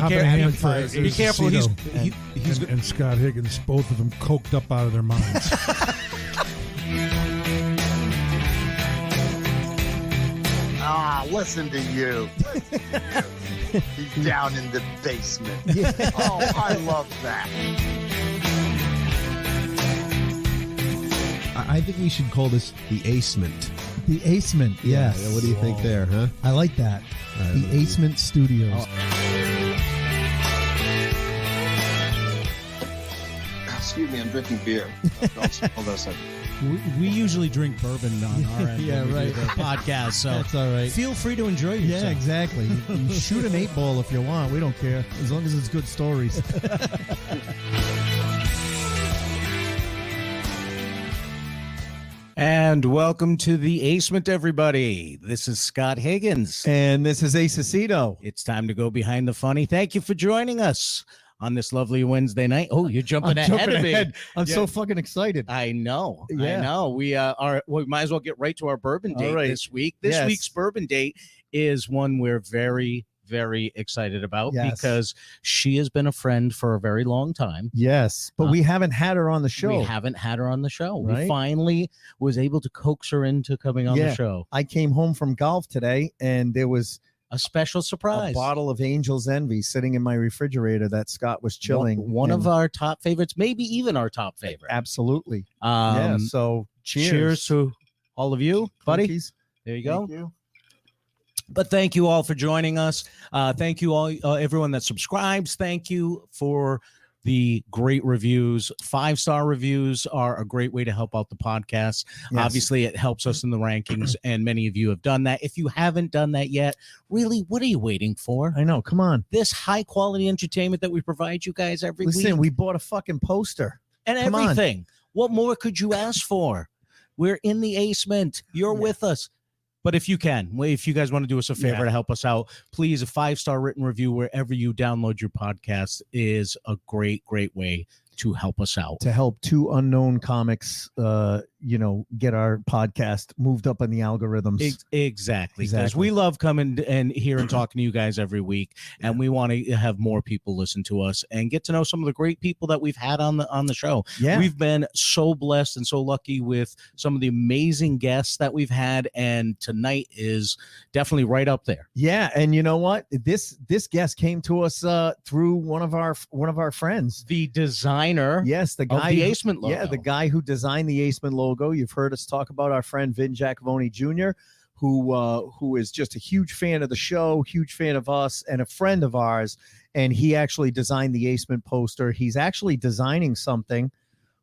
hopping a hand for Be careful. and Scott Higgins, both of them coked up out of their minds. Listen to you. He's down in the basement. Yeah. Oh, I love that. I think we should call this the Acement. The Acement, yes. Yeah, what do you think there, huh? I like that. The Acement Studios. Excuse me, I'm drinking beer. Hold on a second. We usually drink bourbon on our end. Yeah, when we right. do the podcast, so That's all right. feel free to enjoy yourself. Yeah, exactly. You shoot an 8-ball if you want. We don't care, as long as it's good stories. And welcome to the Acement, everybody. This is Scott Higgins. And this is Acecito. It's time to go behind the funny. Thank you for joining us on this lovely Wednesday night. Oh, you're jumping ahead of me. I'm so fucking excited. I know. Yeah. I know. We might as well get right to our bourbon date this week. This week's bourbon date is one we're very, very excited about because she has been a friend for a very long time. Yes, but we haven't had her on the show. We haven't had her on the show. Right? We finally was able to coax her into coming on the show. I came home from golf today, and there was a special surprise. A bottle of Angel's Envy sitting in my refrigerator that Scott was chilling. One of our top favorites, maybe even our top favorite. Absolutely. Yeah. So cheers. Cheers to all of you, buddy. Cookies. There you go. Thank you. But thank you all for joining us. Thank you all, everyone that subscribes. Thank you for the great reviews. 5-star reviews are a great way to help out the podcast. Yes. Obviously, it helps us in the rankings, and many of you have done that. If you haven't done that yet, really, what are you waiting for? I know. Come on. This high-quality entertainment that we provide you guys every week. Listen, we bought a fucking poster. And Come everything. on. What more could you ask for? We're in the Acement. You're with us. But if you guys want to do us a favor to help us out, please, a 5-star written review wherever you download your podcast is a great, great way to help us out. To help 2 unknown comics, get our podcast moved up in the algorithms. Exactly. Because we love coming and here and talking to you guys every week, and we want to have more people listen to us and get to know some of the great people that we've had on the show. Yeah. We've been so blessed and so lucky with some of the amazing guests that we've had, and tonight is definitely right up there. Yeah, and you know what? This guest came to us through one of our friends, the designer. Yes, the guy of the Acement logo. Yeah, the guy who designed the Acement logo. You've heard us talk about our friend Vin Giacavone Jr., who is just a huge fan of the show, huge fan of us, and a friend of ours. And he actually designed the Acement poster. He's actually designing something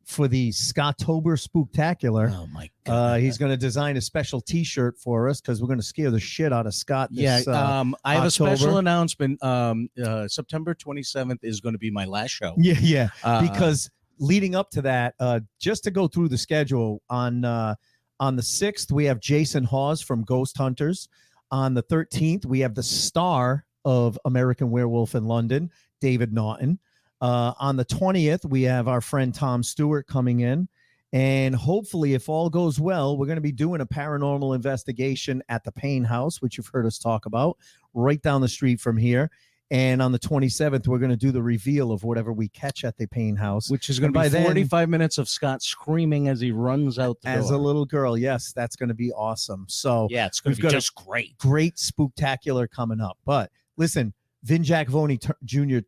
for the Scottober Spooktacular. Oh my God. He's going to design a special T-shirt for us because we're going to scare the shit out of Scott. I have October. a special announcement. September 27th is going to be my last show. Yeah. Because leading up to that, just to go through the schedule, on the 6th, we have Jason Hawes from Ghost Hunters. On the 13th, we have the star of American Werewolf in London, David Naughton. On the 20th, we have our friend Tom Stewart coming in. And hopefully, if all goes well, we're going to be doing a paranormal investigation at the Payne House, which you've heard us talk about, right down the street from here. And on the 27th, we're going to do the reveal of whatever we catch at the Payne House. Which is going to be 45 minutes of Scott screaming as he runs out the door. As a little girl. Yes, that's going to be awesome. So yeah, it's going to be just great. Great spooktacular coming up. But listen, Vin Giacavone Jr.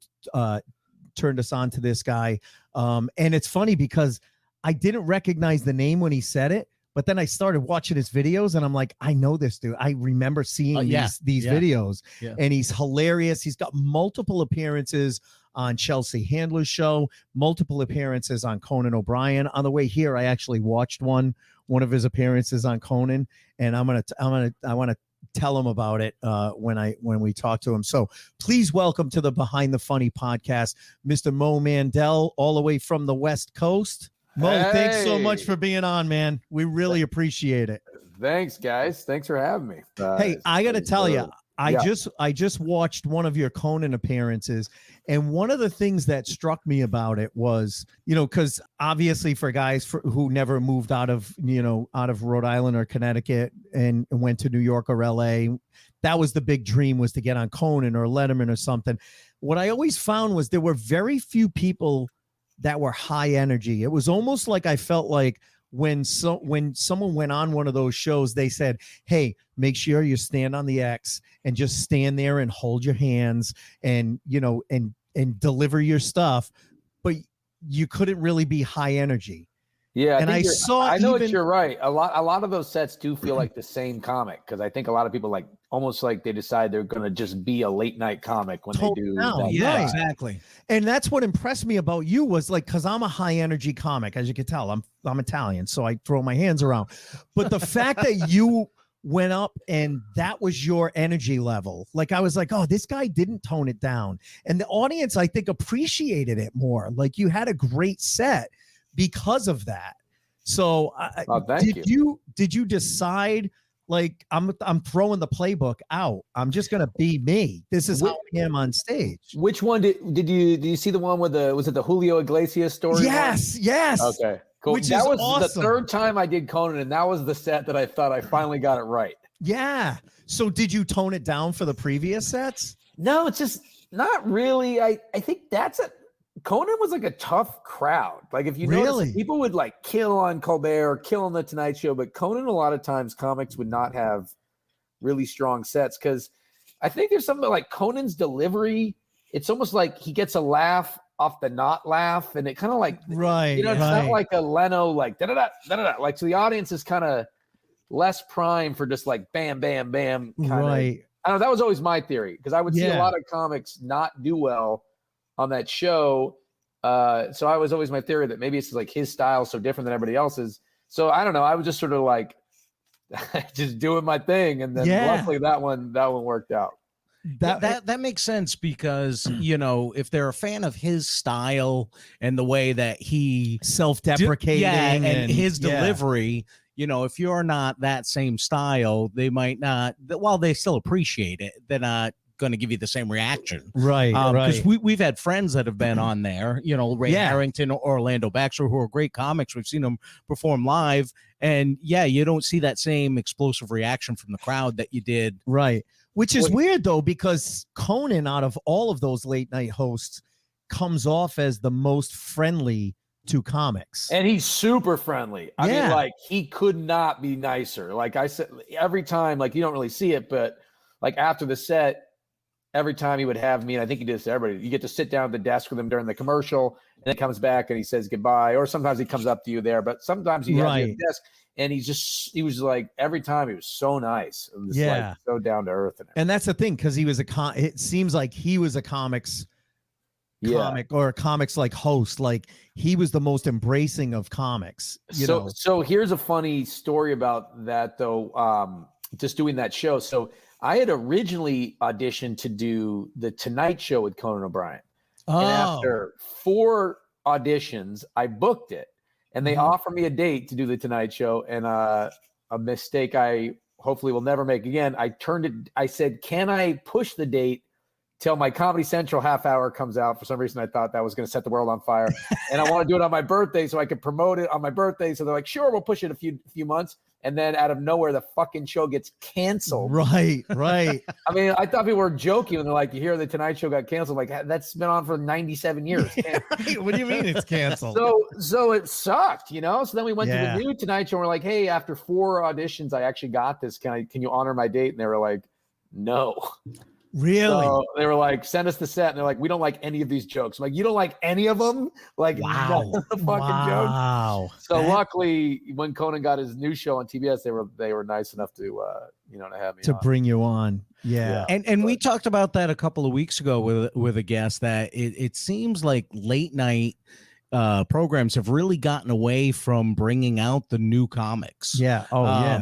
Turned us on to this guy. And it's funny because I didn't recognize the name when he said it. But then I started watching his videos, and I'm like, I know this dude. I remember seeing these videos, and he's hilarious. He's got multiple appearances on Chelsea Handler's show, multiple appearances on Conan O'Brien. On the way here, I actually watched one of his appearances on Conan, and I want to tell him about it when we talk to him. So please welcome to the Behind the Funny podcast, Mr. Mo Mandel, all the way from the West Coast. Mo, thanks so much for being on, man. We really appreciate it. Thanks, guys. Thanks for having me. Hey, I got to tell you, I just watched one of your Conan appearances, and one of the things that struck me about it was, because obviously for guys who never moved out of Rhode Island or Connecticut and went to New York or LA, that was the big dream, was to get on Conan or Letterman or something. What I always found was there were very few people that were high energy. It was almost like I felt like when someone went on one of those shows, they said, hey, make sure you stand on the X and just stand there and hold your hands and deliver your stuff. But you couldn't really be high energy. Yeah. I know you're right. A lot of those sets do feel like the same comic, because I think a lot of people almost like they decide they're going to just be a late night comic when they do that. Yeah, exactly. And that's what impressed me about you was because I'm a high energy comic, as you can tell. I'm Italian, so I throw my hands around. But the fact that you went up and that was your energy level, I was like, oh, this guy didn't tone it down. And the audience, I think, appreciated it more. You had a great set because of that. So did you decide, I'm throwing the playbook out, I'm just gonna be me, this is how I am on stage? Which one did you see? The one with was it the Julio Iglesias story? Yes. Okay, cool. That was awesome. The third time I did Conan, and that was the set that I thought I finally got it right. Yeah. So did you tone it down for the previous sets? No, it's just not really. I think Conan was a tough crowd. If you notice, people would kill on Colbert or kill on the Tonight Show, but Conan, a lot of times comics would not have really strong sets, because I think there's something like Conan's delivery. It's almost like he gets a laugh off the not laugh, and it kind of it's not like a Leno da da da da da. So the audience is kind of less prime for just bam bam bam kind of. I don't know. That was always my theory, because I would see a lot of comics not do well on that show. So I was always my theory that maybe it's his style so different than everybody else's. So I don't know. I was just sort of just doing my thing. And then luckily that one worked out. That makes sense, because, if they're a fan of his style and the way that he self-deprecating and his delivery, if you're not that same style, they might not, while they still appreciate it, they're not going to give you the same reaction, right? Because we've had friends that have been on there, Ray Harrington or Orlando Baxter, who are great comics. We've seen them perform live, and you don't see that same explosive reaction from the crowd that you did, right? Which is weird though, because Conan, out of all of those late night hosts, comes off as the most friendly to comics, and he's super friendly. I mean, he could not be nicer. Like I said, every time, you don't really see it, but after the set, every time he would have me, and I think he did this to everybody, you get to sit down at the desk with him during the commercial, and then he comes back and he says goodbye, or sometimes he comes up to you there, but sometimes he has you at the desk, and he was every time he was so nice, and just so down to earth. And that's the thing, because he was it seems like he was a comics comic or a comics host. He was the most embracing of comics. So here's a funny story about that though. Just doing that show. So I had originally auditioned to do the Tonight Show with Conan O'Brien. Oh. And after 4 auditions, I booked it. And they offered me a date to do the Tonight Show. And a mistake I hopefully will never make again. I said, can I push the date till my Comedy Central half hour comes out? For some reason, I thought that was going to set the world on fire. And I want to do it on my birthday so I could promote it on my birthday. So they're like, sure, we'll push it a few months. And then out of nowhere, the fucking show gets canceled. Right. I mean, I thought people were joking when they're like, you hear the Tonight Show got canceled. That's been on for 97 years. What do you mean it's canceled? So it sucked, So then we went to the new Tonight Show. And we're like, hey, after 4 auditions, I actually got this. Can you honor my date? And they were like, no. Really? So they were like, send us the set. And they're like, we don't like any of these jokes. I'm like, you don't like any of them? Wow. The fucking jokes. So luckily, when Conan got his new show on TBS, they were nice enough to to have me bring you on. Yeah. And we talked about that a couple of weeks ago with a guest, that it seems like late night programs have really gotten away from bringing out the new comics. Yeah.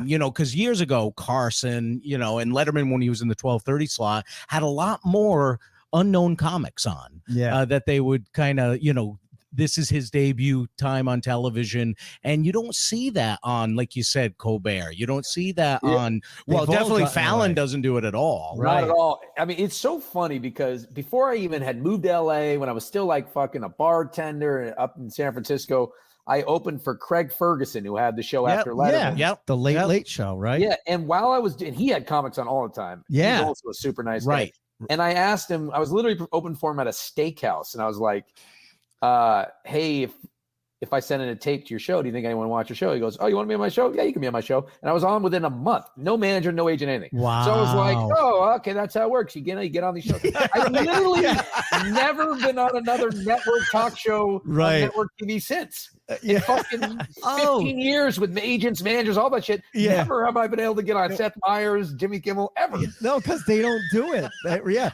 Because years ago, Carson, and Letterman, when he was in the 12:30 slot, had a lot more unknown comics on. Yeah. That they would kind of, this is his debut time on television, and you don't see that on, like you said, Colbert. You don't see that on. Well, definitely Fallon doesn't do it at all. Not at all. I mean, it's so funny because before I even had moved to LA, when I was still like fucking a bartender up in San Francisco, I opened for Craig Ferguson, who had the show after Letterman. The Late Show, right? Yeah, and while I was doing, he had comics on all the time. Yeah, he's also a super nice guy. And I asked him, I was literally open for him at a steakhouse, and I was like, "Hey, if I send in a tape to your show, do you think anyone will watch your show?" He goes, "Oh, you want to be on my show? Yeah, you can be on my show." And I was on within a month. No manager, no agent, anything. Wow. So I was like, "Oh, okay, that's how it works. You get on these shows." I've literally never been on another network talk show on network TV since. In fucking 15 years with agents, managers, all that shit. Never have I been able to get on Seth Meyers, Jimmy Kimmel, ever. No, because they don't do it.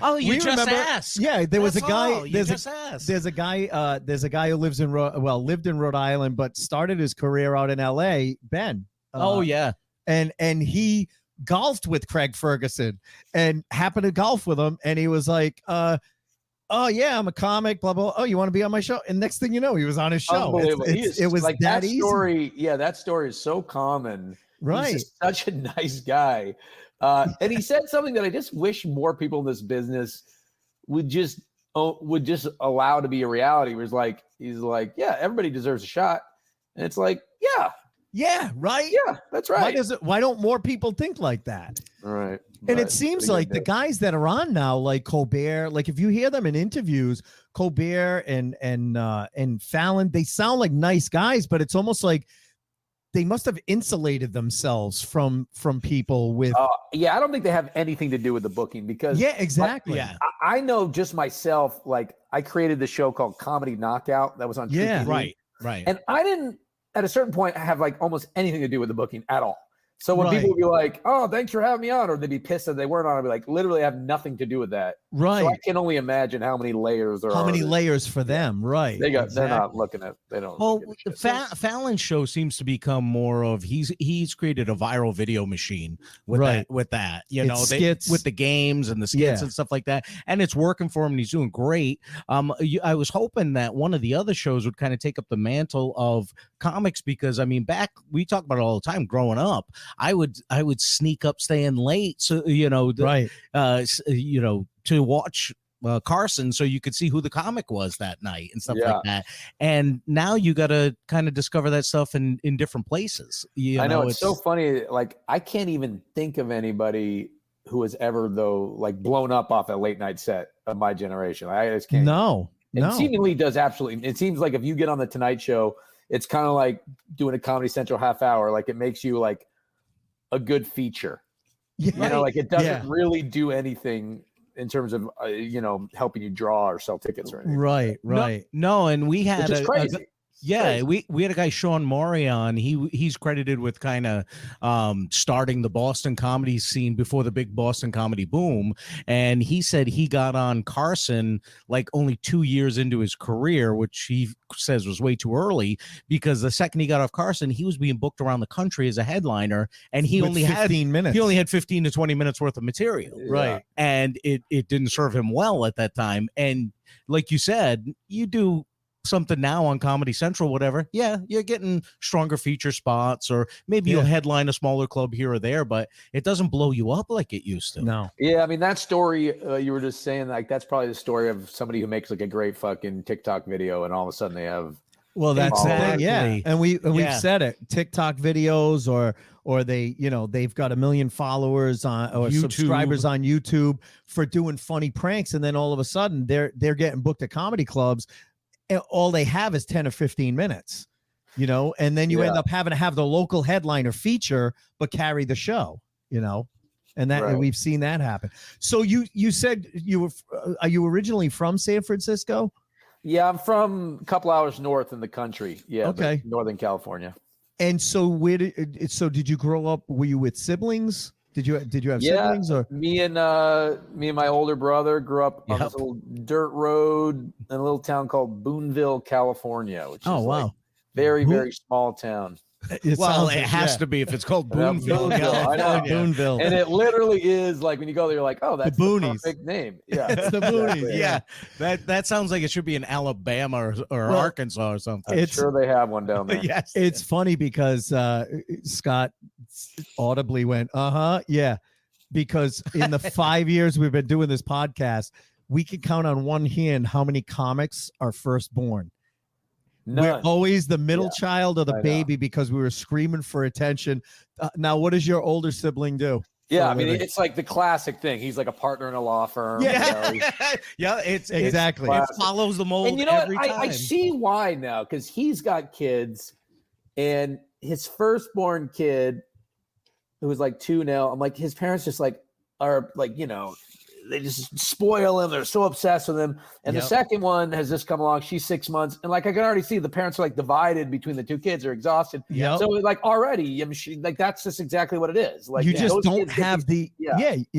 Oh, you just asked. Yeah, there was a guy. There's a guy who lives in lived in Rhode Island, but started his career out in L.A. Ben. And he golfed with Craig Ferguson and happened to golf with him, and he was like, "Oh yeah, I'm a comic, blah blah. Oh, you want to be on my show?" And next thing you know, he was on his show. Unbelievable. It was like that easy. Story. Yeah, that story is so common. Right. He's just such a nice guy. And he said something that I just wish more people in this business would just allow to be a reality. He's like, yeah, everybody deserves a shot. And it's like, yeah, right. Yeah, that's right. Why don't more people think like that? All right. And it seems like the guys that are on now, like Colbert, like if you hear them in interviews, Colbert and Fallon, they sound like nice guys, but it's almost like they must have insulated themselves from people with. I don't think they have anything to do with the booking because. Yeah, exactly. I know just myself. Like I created the show called Comedy Knockout that was on. Yeah, right. And I didn't at a certain point have like almost anything to do with the booking at all. So when people would be like, "Oh, thanks for having me on," or they'd be pissed that they weren't on, I'd be like, "Literally, I have nothing to do with that." Right. So I can only imagine how many layers there are. How many layers for them? Right. They're not looking at. They don't. Well, the Fallon show seems to become more of he's created a viral video machine with that. You know, with the games and the skits and stuff like that, and it's working for him. And he's doing great. I was hoping that one of the other shows would kind of take up the mantle of comics because I mean, back we talk about it all the time. Growing up, I would sneak up staying late, so to watch Carson so you could see who the comic was that night and stuff like that. And now you got to kind of discover that stuff in different places. I know it's so funny. Like I can't even think of anybody who has ever like blown up off a late night set of my generation. I just can't. No. It seemingly does absolutely. It seems like if you get on the Tonight Show, it's kind of like doing a Comedy Central half hour. Like it makes you like a good feature. You know, like it doesn't really do anything in terms of helping you draw or sell tickets or anything. Right. No, and we had crazy. We had a guy, Sean Maury, on. He's credited with kind of starting the Boston comedy scene before the big Boston comedy boom. And he said he got on Carson like only 2 years into his career, which he says was way too early because the second he got off Carson, he was being booked around the country as a headliner, and he only had 15 minutes. He only had 15 to 20 minutes worth of material, right? And it didn't serve him well at that time. And like you said, you do something now on Comedy Central, whatever, you're getting stronger feature spots, or maybe you'll headline a smaller club here or there, but it doesn't blow you up like it used to. No. Yeah, I mean that story you were just saying, like that's probably the story of somebody who makes like a great fucking TikTok video, and all of a sudden they have. Well, that's the thing, yeah. And we've said it. TikTok videos, or they, they've got 1 million followers on or YouTube. Subscribers on YouTube for doing funny pranks, and then all of a sudden they're getting booked at comedy clubs. And all they have is 10 or 15 minutes, and then you end up having to have the local headliner feature, but carry the show, and that we've seen that happen. So you said are you originally from San Francisco? Yeah, I'm from a couple hours north in the country. Yeah. Okay. Northern California. And so did you grow up? Were you with siblings? Did you have siblings? Or me and my older brother grew up on this little dirt road in a little town called Boonville, California, which is like very, very small town. Well, it has to be if it's called Boonville. Boonville, I know. Boonville. And it literally is like when you go there, you're like, oh, that's the Boonies. perfect name. Yeah, It's the Boonies. Yeah, that sounds like it should be in Alabama or Arkansas or something. I'm sure they have one down there. Yes, It's funny because Scott audibly went, yeah, because in the 5 years we've been doing this podcast, we can count on one hand how many comics are firstborn. None. We're always the middle child or the baby because we were screaming for attention. Now, what does your older sibling do? Yeah, I mean, it's like the classic thing. He's like a partner in a law firm. Yeah, you know, yeah, it's exactly. It follows the mold. and you know every what? time. I see why now, because he's got kids, and his firstborn kid, who was like 2 now, I'm like, his parents just like are like, you know, they just spoil him. They're so obsessed with him. And the second one has just come along. She's 6 months. And like, I can already see the parents are like divided between the 2 kids. They're exhausted. Yep. So like already, I mean, like, that's just exactly what it is. Like you just don't kids have the,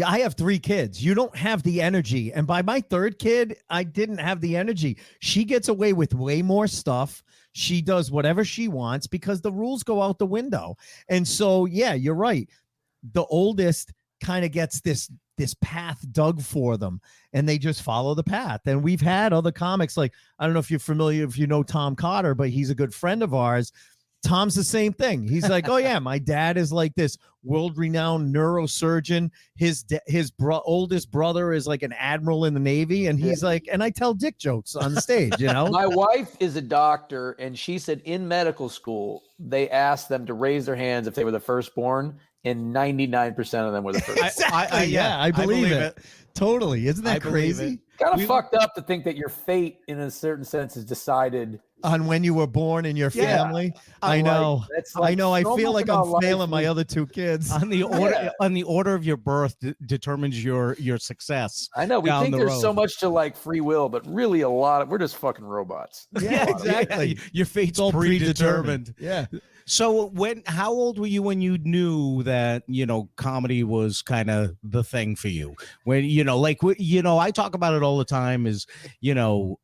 I have 3 kids. You don't have the energy. And by my 3rd kid, I didn't have the energy. She gets away with way more stuff. She does whatever she wants because the rules go out the window. And so, yeah, you're right. The oldest kind of gets this path dug for them and they just follow the path. And we've had other comics, like, I don't know if you're familiar, if you know Tom Cotter, but he's a good friend of ours. Tom's the same thing. He's like, oh yeah, my dad is like this world-renowned neurosurgeon. His oldest brother is like an admiral in the Navy. And he's like, and I tell dick jokes on the stage, you know? My wife is a doctor, and she said in medical school, they asked them to raise their hands if they were the firstborn, and 99% of them were the first. I believe it. Totally. Isn't that crazy? Kind of fucked up to think that your fate, in a certain sense, is decided on when you were born in your family. I know. I know. I feel like I'm failing my other 2 kids. On the order, on the order of your birth determines your success. I know. We think there's so much to like free will, but really a lot of we're just fucking robots. Yeah, exactly. Yeah, your fate's all predetermined. Yeah. So how old were you when you knew that, you know, comedy was kind of the thing for you? When, you know, like, you know, I talk about it all the time is, you know,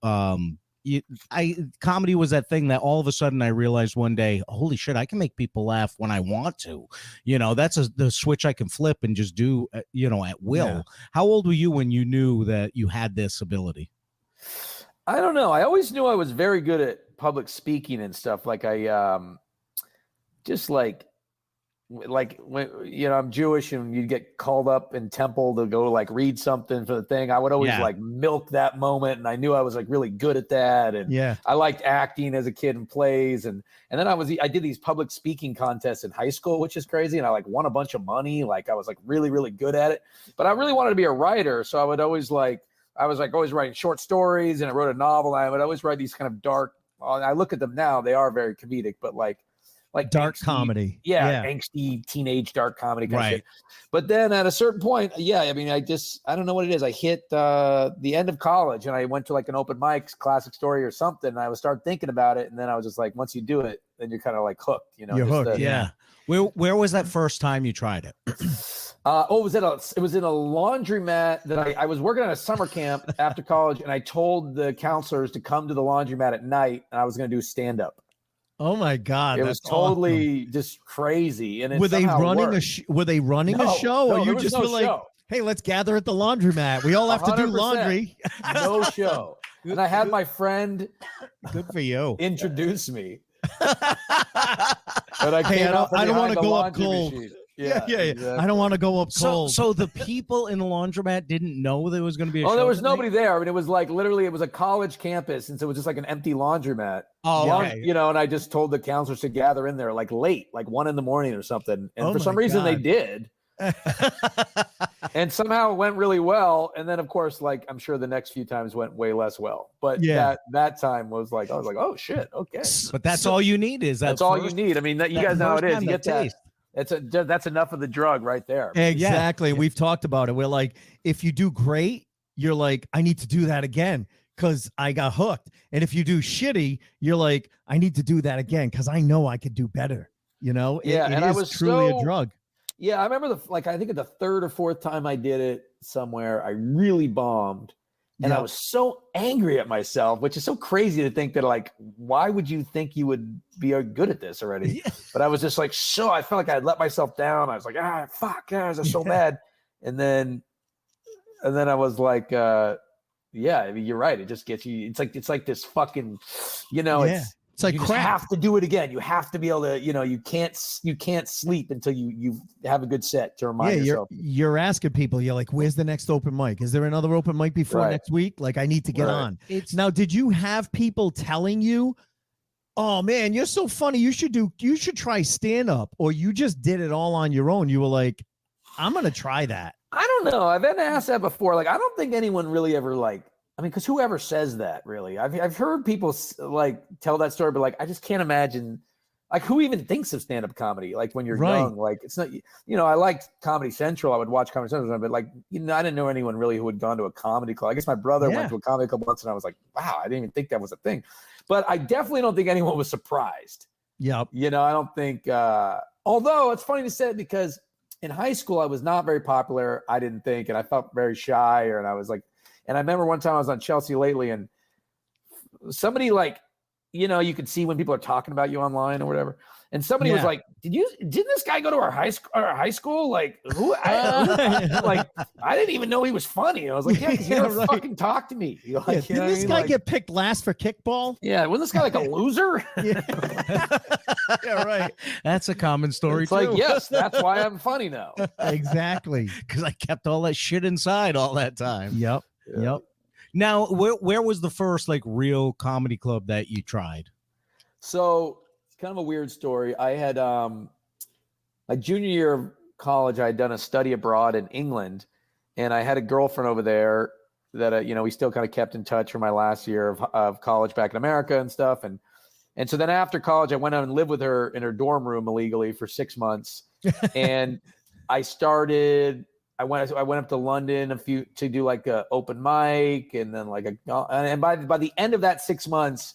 comedy was that thing that all of a sudden I realized one day, holy shit, I can make people laugh when I want to. You know, that's the switch I can flip and just do, you know, at will. Yeah. How old were you when you knew that you had this ability? I don't know. I always knew I was very good at public speaking and stuff. Like just like when, you know, I'm Jewish and you'd get called up in temple to go like read something for the thing. I would always like milk that moment. And I knew I was like really good at that. And I liked acting as a kid in plays. And then I did these public speaking contests in high school, which is crazy. And I like won a bunch of money. Like I was like really, really good at it, but I really wanted to be a writer. So I would always always writing short stories, and I wrote a novel. And I would always write these kind of dark, I look at them now, they are very comedic, but like dark angsty, comedy. Angsty teenage dark comedy kind of shit. But then at a certain point, I mean, I don't know what it is. I hit the end of college and I went to like an open mic, classic story or something. And I would start thinking about it. And then I was just like, once you do it, then you're kind of like hooked, you know. You're hooked. Where was that first time you tried it? It was in a laundromat that I was working at a summer camp after college. And I told the counselors to come to the laundromat at night and I was going to do stand up. Oh my God! It was totally just crazy. And were they running were they running a show, no, or you just were like, "Hey, let's gather at the laundromat. We all have to do laundry." No show. And I had my friend, good for you, introduce me. But I don't want to go up cold. Machine. Yeah. Exactly. I don't want to go up cold. So the people in the laundromat didn't know there was going to be a show. There was nobody there. I mean, it was like literally, it was a college campus, and so it was just like an empty laundromat. You know, and I just told the counselors to gather in there like late, like 1 a.m. or something. And for some reason they did. And somehow it went really well. And then of course, like I'm sure the next few times went way less well. But that time was like, I was like, oh shit, okay. But that's all you need that's all you need. I mean, you guys know how it is. You get that. That's enough of the drug right there. Exactly. Yeah. We've talked about it. We're like, if you do great, you're like, I need to do that again because I got hooked. And if you do shitty, you're like, I need to do that again because I know I could do better. You know, it is truly a drug. Yeah, I remember I think the 3rd or 4th time I did it somewhere, I really bombed. And I was so angry at myself, which is so crazy to think that, like, why would you think you would be good at this already? But I was just like, I felt like I had let myself down. I was like, fuck, I was just so mad. And then I was like, yeah, I mean, you're right. It just gets you. It's like this fucking, it's like you have to do it again. You have to be able to, you can't sleep until you have a good set to remind yourself. You're asking people, you're like, where's the next open mic? Is there another open mic before next week? Like, I need to get on. Now, did you have people telling you, oh man, you're so funny, you should try stand up, or you just did it all on your own? You were like, I'm going to try that. I don't know. I've been asked that before. Like, I don't think anyone really ever because whoever says that, really, I've heard people like tell that story, but like, I just can't imagine, like, who even thinks of stand-up comedy? Like, when you're young, like, it's not, I liked Comedy Central. I would watch Comedy Central, but like, I didn't know anyone really who had gone to a comedy club. I guess my brother went to a comedy club once, and I was like, wow, I didn't even think that was a thing. But I definitely don't think anyone was surprised. Yep. I don't think, although it's funny to say, because in high school, I was not very popular, I didn't think, and I felt very shy, and I was like, and I remember one time I was on Chelsea Lately, and somebody, like, you could see when people are talking about you online or whatever. And somebody was like, didn't this guy go to our high school? Like, who? Like, I didn't even know he was funny. I was like, yeah, because you never fucking talk to me. Like, didn't this guy get picked last for kickball? Yeah, wasn't this guy like a loser? Yeah, right. That's a common story, it's too. Like, yes, that's why I'm funny now. Exactly. Because I kept all that shit inside all that time. Yep. Yeah. Yep. Now, where was the first, like, real comedy club that you tried? So it's kind of a weird story. I had my junior year of college, I had done a study abroad in England, and I had a girlfriend over there that we still kind of kept in touch for my last year of college back in America and stuff. And so then after college, I went out and lived with her in her dorm room illegally for 6 months, and I went up to London to do like a open mic, and then and by the end of that 6 months,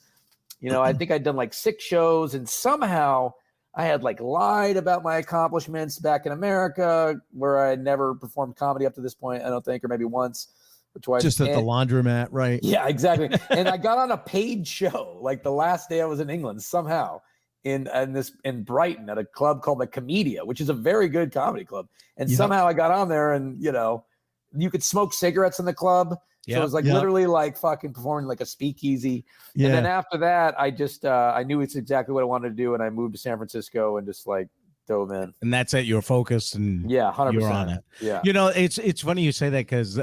I think I'd done like 6 shows, and somehow I had like lied about my accomplishments back in America, where I had never performed comedy up to this point, I don't think, or maybe once or twice. Just at the laundromat, right? Yeah, exactly. And I got on a paid show like the last day I was in England somehow. In Brighton at a club called the Comedia, which is a very good comedy club. And somehow I got on there, and you could smoke cigarettes in the club. So it was like literally like fucking performing like a speakeasy. Yeah. And then after that, I just I knew it's exactly what I wanted to do, and I moved to San Francisco and just like dove in. And that's it. You're focused, and 100%. You're on it. Yeah. It's funny you say that, because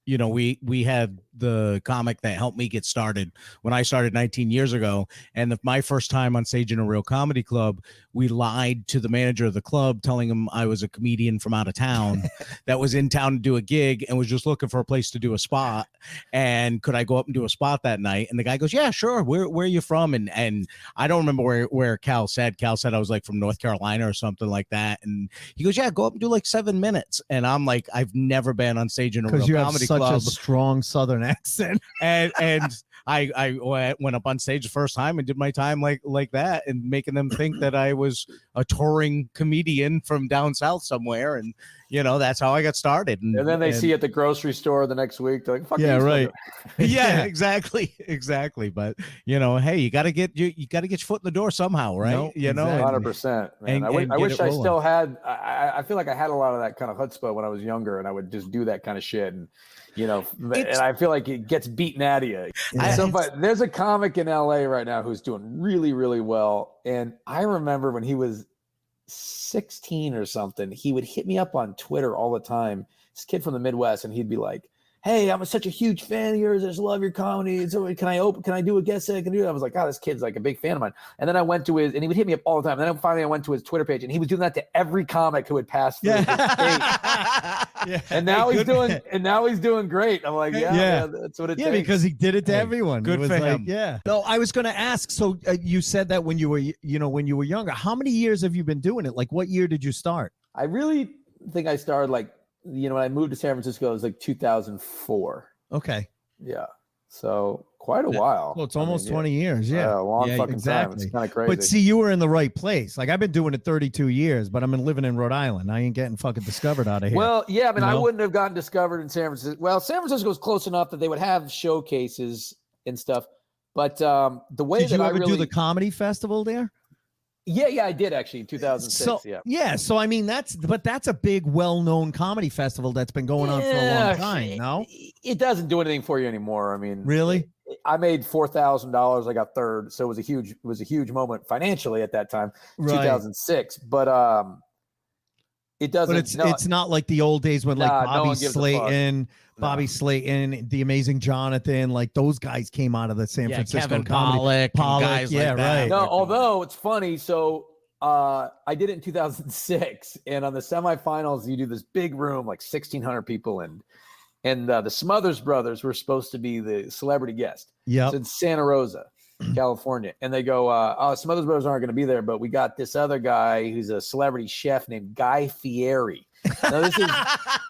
we had the comic that helped me get started when I started 19 years ago. And my first time on stage in a real comedy club, we lied to the manager of the club, telling him I was a comedian from out of town that was in town to do a gig and was just looking for a place to do a spot. And could I go up and do a spot that night? And the guy goes, yeah, sure. Where are you from? And I don't remember where Cal said I was like from North Carolina or something like that. And he goes, yeah, go up and do like 7 minutes. And I'm like, I've never been on stage in a real comedy club. Such a strong Southern accent. and I went up on stage the first time and did my time like that, and making them think that I was a touring comedian from down south somewhere. And that's how I got started. And then they see you at the grocery store the next week. They're like, fuck yeah, right. Yeah, exactly. But hey, you got to get your foot in the door somehow, right? 100%. Man. I wish I still had. I feel like I had a lot of that kind of chutzpah when I was younger, and I would just do that kind of shit. And and I feel like it gets beaten out of you. But there's a comic in LA right now who's doing really, really well. And I remember when he was 16 or something, he would hit me up on Twitter all the time. This kid from the Midwest, and he'd be like, hey, I'm such a huge fan of yours. I just love your comedy. So can I do a guest set? Can I do that? I was like, this kid's like a big fan of mine. And then I went to and he would hit me up all the time. And then finally I went to his Twitter page, and he was doing that to every comic who had passed through his page. And now he's doing great. I'm like, yeah, that's what it takes. Yeah, because he did it to everyone. Good for him. Yeah. No, I was going to ask. So you said that when you were, younger, how many years have you been doing it? Like, what year did you start? I really think I started like, when I moved to San Francisco, it was like 2004. Okay. Yeah. So quite a while. Well, it's almost 20 years. Yeah. A long fucking exactly. time. It's kind of crazy. But see, you were in the right place. Like I've been doing it 32 years, but I'm living in Rhode Island. I ain't getting fucking discovered out of here. Well, yeah, I mean, I wouldn't have gotten discovered in San Francisco. Well, San Francisco was close enough that they would have showcases and stuff. But the way did you ever do the comedy festival there? Yeah, I did actually in 2006. So, so I mean, that's a big, well-known comedy festival that's been going on for a long time. No, it doesn't do anything for you anymore. I mean, really, I made $4,000. I got third, so it was a huge moment financially at that time, 2006. But it doesn't. But it's not like the old days when like Bobby Slayton, the Amazing Jonathan, like those guys came out of the San Francisco Kevin comedy. Pollock, guys like that. Right. No, although it's funny. So I did it in 2006, and on the semifinals, you do this big room, like 1,600 people, and the Smothers Brothers were supposed to be the celebrity guest. Yeah, it's in Santa Rosa, California, and they go, Smothers Brothers aren't going to be there, but we got this other guy who's a celebrity chef named Guy Fieri. Now this is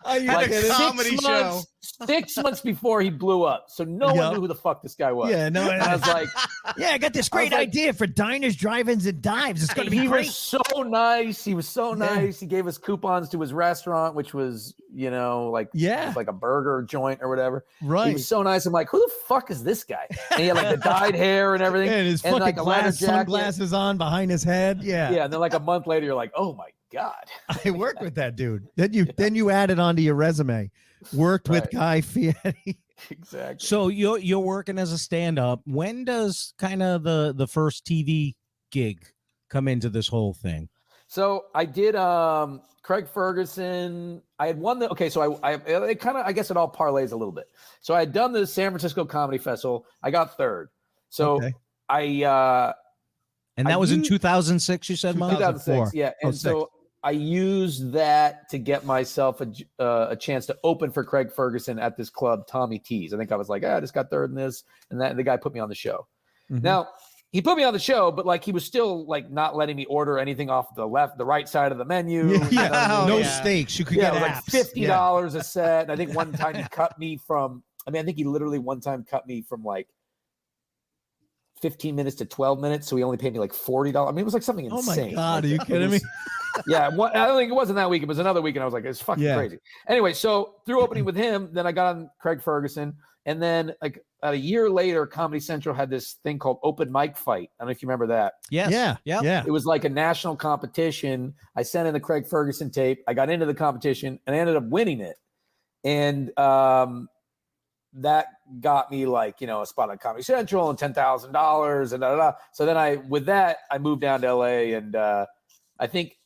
like a comedy show. 6 months before he blew up, so no one knew who the fuck this guy was. Yeah, no, and I was like, yeah, I got this great idea for diners, drive-ins, and dives. It's going to be great. He was so nice. He was so nice. He gave us coupons to his restaurant, which was, like a burger joint or whatever. Right. He was so nice. I'm like, who the fuck is this guy? And he had like the dyed hair and everything, and his fucking sunglasses on behind his head. Yeah. Yeah, and then like a month later, you're like, oh my God. I worked with that dude. Then you added onto your resume. Worked with Guy Fieri. Exactly. So you're working as a stand-up. When does kind of the first TV gig come into this whole thing? So I did Craig Ferguson. I had won so I kind of, I guess it all parlays a little bit. So I had done the San Francisco Comedy Festival. I got third. So I and that was in 2006, you said, Mom? 2006, yeah. And so I used that to get myself a chance to open for Craig Ferguson at this club, Tommy T's. I think I was like, I just got third in this, and the guy put me on the show. Mm-hmm. Now, he put me on the show, but like he was still like not letting me order anything off the right side of the menu. No steaks. You could get like $50 a set. And I think one time he cut me from. I think he literally one time cut me from like 15 minutes to 12 minutes. So he only paid me like $40. I mean, it was like something insane. Oh my God, are you kidding me? Yeah, I don't think it wasn't that week. It was another week, and I was like, it's fucking crazy. Anyway, so through opening with him, then I got on Craig Ferguson, and then like a year later, Comedy Central had this thing called Open Mic Fight. I don't know if you remember that. Yes. Yeah. It was like a national competition. I sent in the Craig Ferguson tape. I got into the competition, and I ended up winning it. And that got me like, a spot on Comedy Central and $10,000 and da. So then I moved down to LA, and I think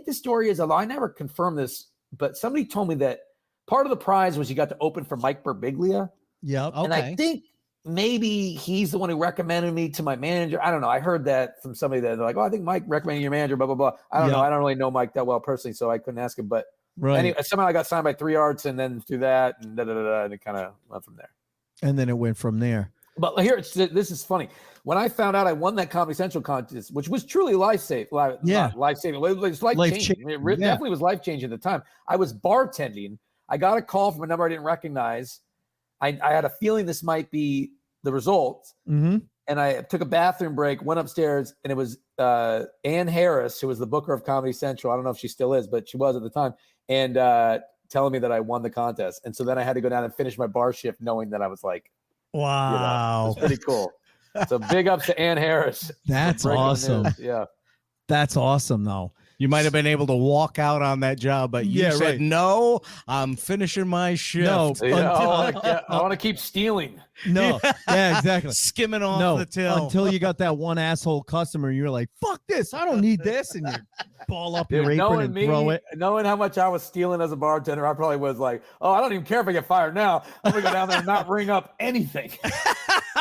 the story is, although I never confirmed this, but somebody told me that part of the prize was you got to open for Mike Birbiglia. Yeah. Okay. And I think maybe he's the one who recommended me to my manager. I don't know. I heard that from somebody that they're like, I think Mike recommended your manager, blah, blah, blah. I don't know. I don't really know Mike that well personally, so I couldn't ask him. But anyway, somehow I got signed by 3 Arts, and then through that, and and it kind of went from there. And then it went from there. But here, this is funny. When I found out I won that Comedy Central contest, which was truly life-saving. It was life-changing. It definitely was life-changing at the time. I was bartending. I got a call from a number I didn't recognize. I had a feeling this might be the result. Mm-hmm. And I took a bathroom break, went upstairs, and it was Ann Harris, who was the booker of Comedy Central. I don't know if she still is, but she was at the time. And telling me that I won the contest. And so then I had to go down and finish my bar shift knowing that I was like, wow. It was pretty cool. So big ups to Ann Harris. That's awesome. Yeah. That's awesome, though. You might have been able to walk out on that job, but you said, no, I'm finishing my shift. No, I want to keep stealing. No, yeah, exactly. Skimming off the till. Until you got that one asshole customer, you're like, fuck this, I don't need this. And you ball up your apron and throw it. Knowing how much I was stealing as a bartender, I probably was like, I don't even care if I get fired now. I'm going to go down there and not ring up anything.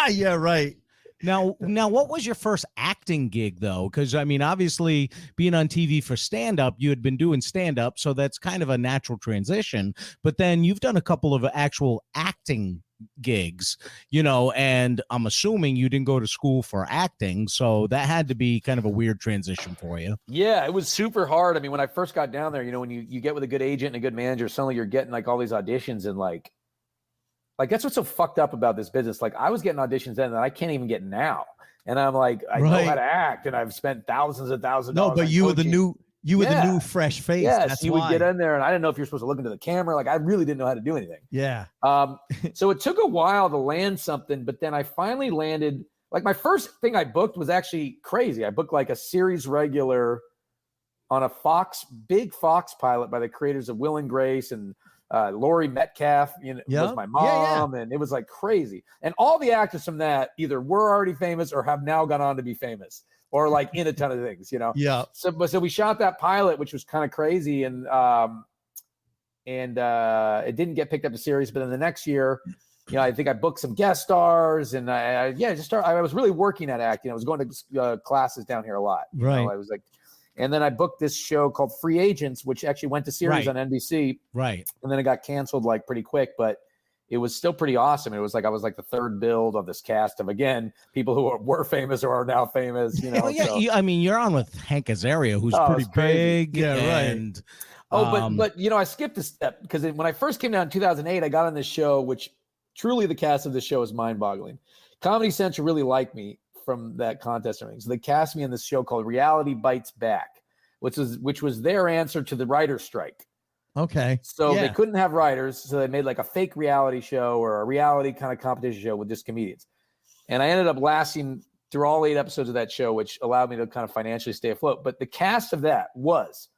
Yeah, right. Now, what was your first acting gig, though? Because, I mean, obviously, being on TV for stand-up, you had been doing stand-up, so that's kind of a natural transition. But then you've done a couple of actual acting gigs, and I'm assuming you didn't go to school for acting, so that had to be kind of a weird transition for you. Yeah, it was super hard. I mean, when I first got down there, when you get with a good agent and a good manager, suddenly you're getting, like, all these auditions, and, like, like that's what's so fucked up about this business. Like I was getting auditions then that I can't even get now. And I'm like, I know how to act, and I've spent thousands and thousands of dollars. No, but you coaching. were the new fresh face. Yes, That's you why. would get in there, and I didn't know if you're supposed to look into the camera. Like I really didn't know how to do anything. Yeah. So it took a while to land something, but then I finally landed. Like my first thing I booked was actually crazy. I booked like a series regular on a big Fox pilot by the creators of Will and Grace, and Laurie Metcalf, was my mom, and it was like crazy. And all the actors from that either were already famous or have now gone on to be famous, or like in a ton of things, Yeah. So we shot that pilot, which was kind of crazy, and it didn't get picked up to series. But then the next year, I think I booked some guest stars, and I was really working at acting. I was going to classes down here a lot. Right. I was like. And then I booked this show called Free Agents, which actually went to series on NBC. Right. And then it got canceled like pretty quick, but it was still pretty awesome. It was like I was like the third build of this cast of, again, people who were famous or are now famous. Well, yeah, so. You're on with Hank Azaria, who's pretty big. Yeah, and, but I skipped a step because when I first came down in 2008, I got on this show, which truly the cast of this show is mind-boggling. Comedy Central really liked me from that contest and everything. So they cast me in this show called Reality Bites Back, which was their answer to the writer's strike. Okay. So they couldn't have writers, so they made like a fake reality show or a reality kind of competition show with just comedians. And I ended up lasting through all 8 episodes of that show, which allowed me to kind of financially stay afloat. But the cast of that was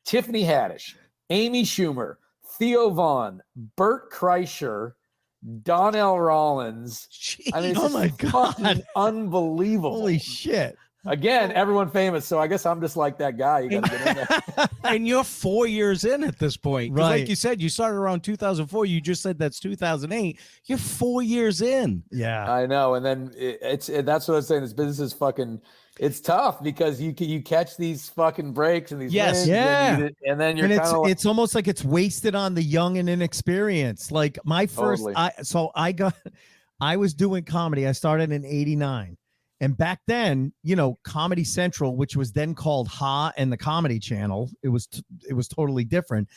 Tiffany Haddish, Amy Schumer, Theo Vaughn, Bert Kreischer, Donnell Rollins. Jeez. I mean, it's my God, unbelievable! Holy shit! Again, everyone famous, so I guess I'm just like that guy. You got to get in there. And you're 4 years in at this point, right? Like you said, you started around 2004. You just said that's 2008. You're 4 years in. Yeah, I know. And then that's what I'm saying. This business is fucking. It's tough because you catch these fucking breaks and these wins, and then you're kind of it's almost like it's wasted on the young and inexperienced. Like my first, I was doing comedy. I started in '89, and back then, Comedy Central, which was then called Ha and the Comedy Channel, it was totally different.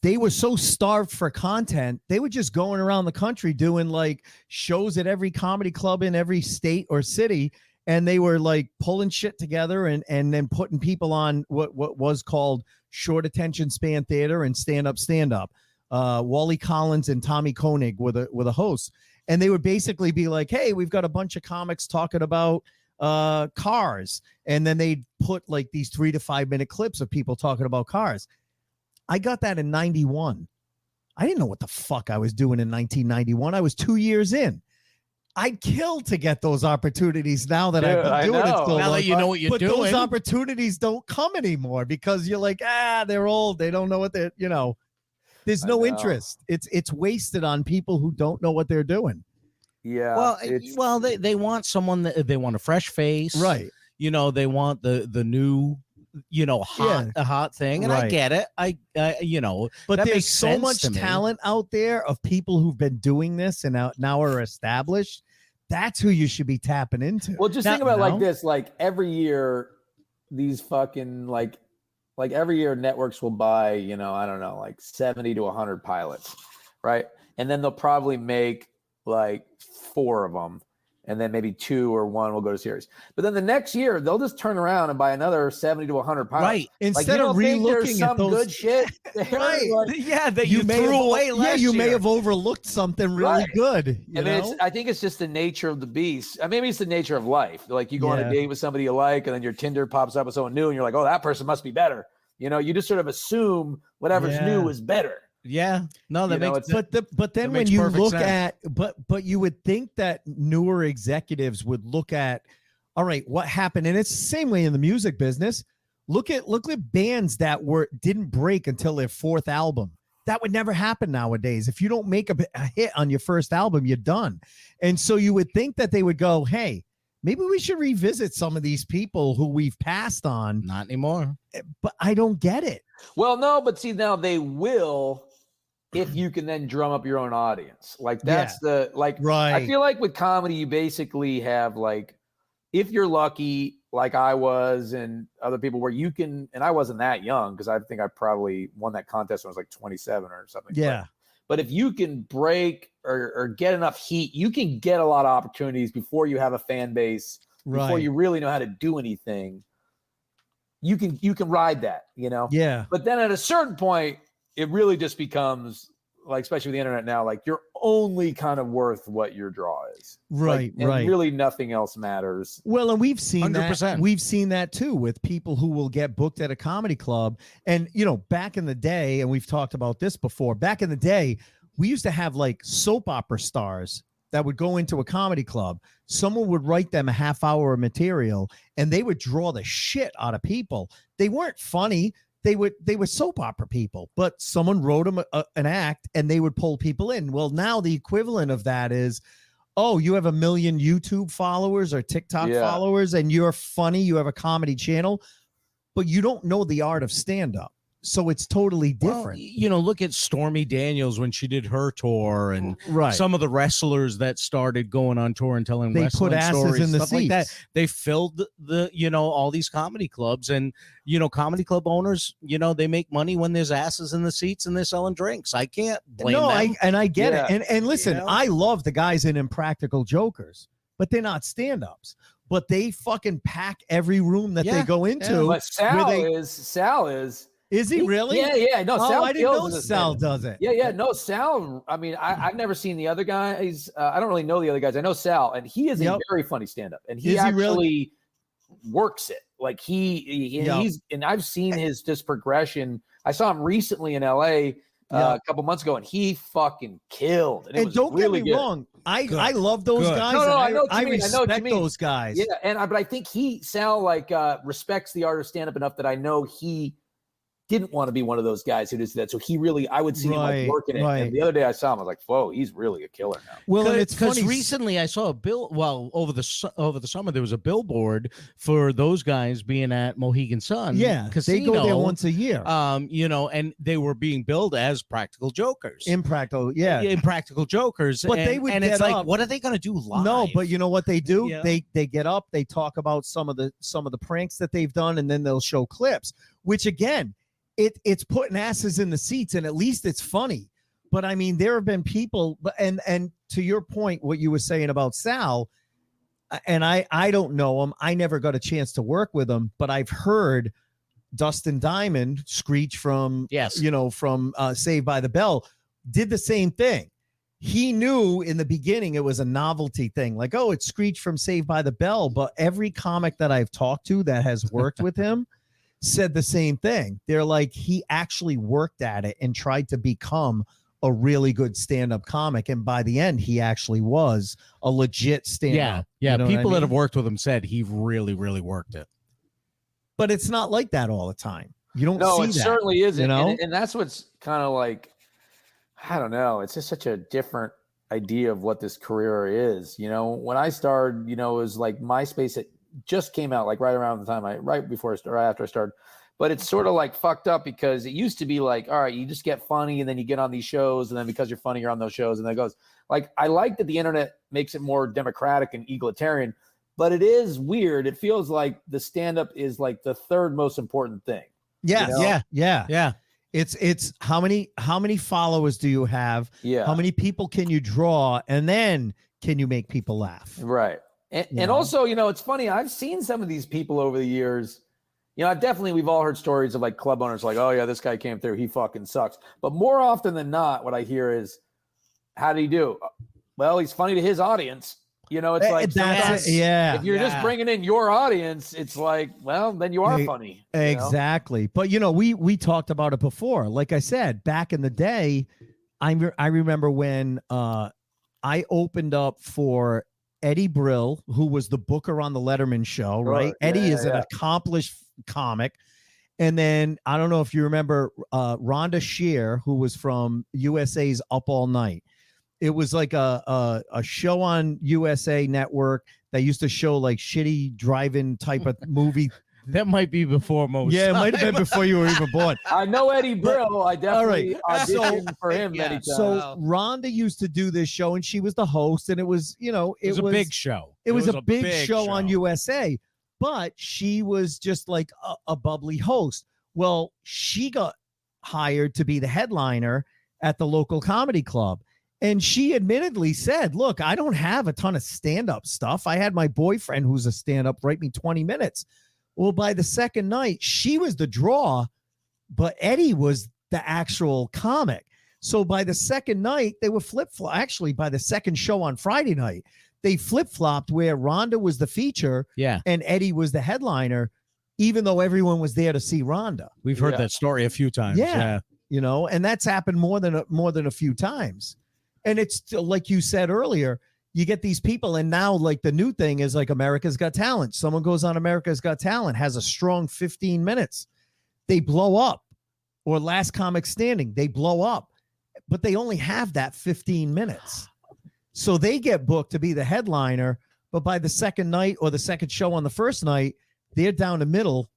They were so starved for content, they were just going around the country doing like shows at every comedy club in every state or city. And they were like pulling shit together and then putting people on what was called short attention span theater and stand up. Wally Collins and Tommy Koenig were the hosts. And they would basically be like, hey, we've got a bunch of comics talking about cars. And then they'd put like these 3 to 5 minute clips of people talking about cars. I got that in 91. I didn't know what the fuck I was doing in 1991. I was 2 years in. I'd kill to get those opportunities now that I've been doing it so long. Now that you know what you're doing. But those opportunities don't come anymore because you're like, they're old. They don't know what they're, there's no interest. It's wasted on people who don't know what they're doing. Yeah. Well, they want someone they want a fresh face. Right. They want the new, hot thing. And I get it. But there's so much talent out there of people who've been doing this and now are established. That's who you should be tapping into. Well, just think about it like this. Like every year, these fucking like every year networks will buy, I don't know, like 70 to 100 pilots, right? And then they'll probably make like 4 of them. And then maybe 2 or 1 will go to series. But then the next year, they'll just turn around and buy another 70 to 100 pilots. Right. Instead of relooking at those good shit. Right. That you threw away last year. You may have overlooked something really good. I think it's just the nature of the beast. Maybe it's the nature of life. Like you go on a date with somebody you like, and then your Tinder pops up with someone new, and you're like, oh, that person must be better. You just sort of assume whatever's new is better. Yeah, no, that makes sense. But then when you look at but you would think that newer executives would look at, all right, what happened, and it's the same way in the music business. Look at bands that didn't break until their 4th album. That would never happen nowadays. If you don't make a hit on your first album, you're done. And so you would think that they would go, hey, maybe we should revisit some of these people who we've passed on. Not anymore. But I don't get it. Well, no, but see, now they will. If you can then drum up your own audience. Like that's right. I feel like with comedy, you basically have like, if you're lucky, like I was and other people where you can, and I wasn't that young because I think I probably won that contest when I was like 27 or something. Yeah. But if you can break or get enough heat, you can get a lot of opportunities before you have a fan base, before you really know how to do anything. You can ride that, you know? Yeah. But then at a certain point, it really just becomes like, especially with the internet now, like you're only kind of worth what your draw is. Right, like, and really nothing else matters. Well, and we've seen 100%. that. We've seen that too with people who will get booked at a comedy club. And, you know, back in the day, and we've talked about this before, back in the day, we used to have like soap opera stars that would go into a comedy club. Someone would write them a half hour of material and they would draw the shit out of people. They weren't funny. They were soap opera people, but someone wrote them an act and they would pull people in. Well, now the equivalent of that is, oh, you have 1 million YouTube followers or TikTok followers and you're funny. You have a comedy channel, but you don't know the art of stand-up. So it's totally different. Well, you know, look at Stormy Daniels when she did her tour, and right. some of the wrestlers that started going on tour and telling they wrestling put asses stories, in the stuff seats. like that. They filled the, you know, all these comedy clubs, and, you know, comedy club owners, you know, they make money when there's asses in the seats and they're selling drinks. I can't blame them. I get it. And listen, You know? I love the guys in Impractical Jokers, but they're not stand-ups. But they fucking pack every room that they go into. But Sal is. Is he really? Yeah. No, Sal. I didn't know Sal does it. Yeah. No, Sal. I mean, I've never seen the other guys. I don't really know the other guys. I know Sal, and he is a very funny stand-up, and he actually works it. Like he's, and I've seen his just progression. I saw him recently in LA a couple months ago, and he fucking killed. And don't really get me wrong. I love those guys. No, I know what you mean. respect those guys. Yeah, but I think Sal like respects the art of stand-up enough that I know he didn't want to be one of those guys who does that. So he really, I would see him like working it. And the other day I saw him, I was like, whoa, he's really a killer now. Well, and it's because funny. recently I saw over the summer, there was a billboard for those guys being at Mohegan Sun. Yeah, Casino, they go there once a year. You know, and they were being billed as practical jokers. Impractical jokers. But they would and get it's up. like, what are they going to do live? No, but you know what they do? Yeah. They get up, they talk about some of the pranks that they've done, and then they'll show clips, which again, it's putting asses in the seats, and at least it's funny. But I mean, there have been people, and to your point, what you were saying about Sal, and I don't know him. I never got a chance to work with him, but I've heard Dustin Diamond, Screech from Saved by the Bell, did the same thing. He knew in the beginning it was a novelty thing, like, oh, it's Screech from Saved by the Bell. But every comic that I've talked to that has worked with him said the same thing. They're like, he actually worked at it and tried to become a really good stand-up comic, and by the end he actually was a legit stand-up. Yeah. You know People what I that mean? have worked with him said he really, really worked it. But it's not like that all the time. You don't no, see it that, certainly isn't. you know? And that's what's kind of like, I don't know, it's just such a different idea of what this career is. You know, when I started, it was like MySpace, it just came out like right around the time right after I started. But it's sort of like fucked up because it used to be like, all right, you just get funny and then you get on these shows, and then because you're funny, you're on those shows, and then it goes. Like, I like that the internet makes it more democratic and egalitarian, but it is weird. It feels like the stand-up is like the third most important thing. Yeah, you know? yeah. It's how many followers do you have? Yeah. How many people can you draw, and then can you make people laugh? Right. And also, it's funny. I've seen some of these people over the years. We've all heard stories of like club owners like, oh yeah, this guy came through, he fucking sucks. But more often than not, what I hear is, how did he do? Well, he's funny to his audience. It's like, if you're just bringing in your audience, it's like, well, then you are funny. Exactly. But we talked about it before. Like I said, back in the day, I remember when I opened up for Eddie Brill, who was the booker on the Letterman show, right? Eddie is an accomplished comic. And then I don't know if you remember Rhonda Shear, who was from USA's Up All Night. It was like a show on USA Network that used to show like shitty drive-in type of movie. That might be before most. Yeah, it might have been before you were even born. I know Eddie Brill. I definitely auditioned for him many times. So Rhonda used to do this show, and she was the host, and it was, it was a big show. It was a big show on USA, but she was just like a bubbly host. Well, she got hired to be the headliner. at the local comedy club. And she admittedly said, look, I don't have a ton of stand-up stuff. I had my boyfriend who's a stand-up write me 20 minutes. Well, by the second night, she was the draw, but Eddie was the actual comic. So by the second night, they were flip-flop. Actually, by the second show on Friday night, they flip-flopped where Rhonda was the feature and Eddie was the headliner, even though everyone was there to see Rhonda. We've heard that story a few times. Yeah. You know, and that's happened more than a few times. And it's still, like you said earlier, you get these people, and now like the new thing is like America's Got Talent. Someone goes on America's Got Talent, has a strong 15 minutes. They blow up. Or Last Comic Standing, they blow up. But they only have that 15 minutes. So they get booked to be the headliner, but by the second night or the second show on the first night, they're down the middle.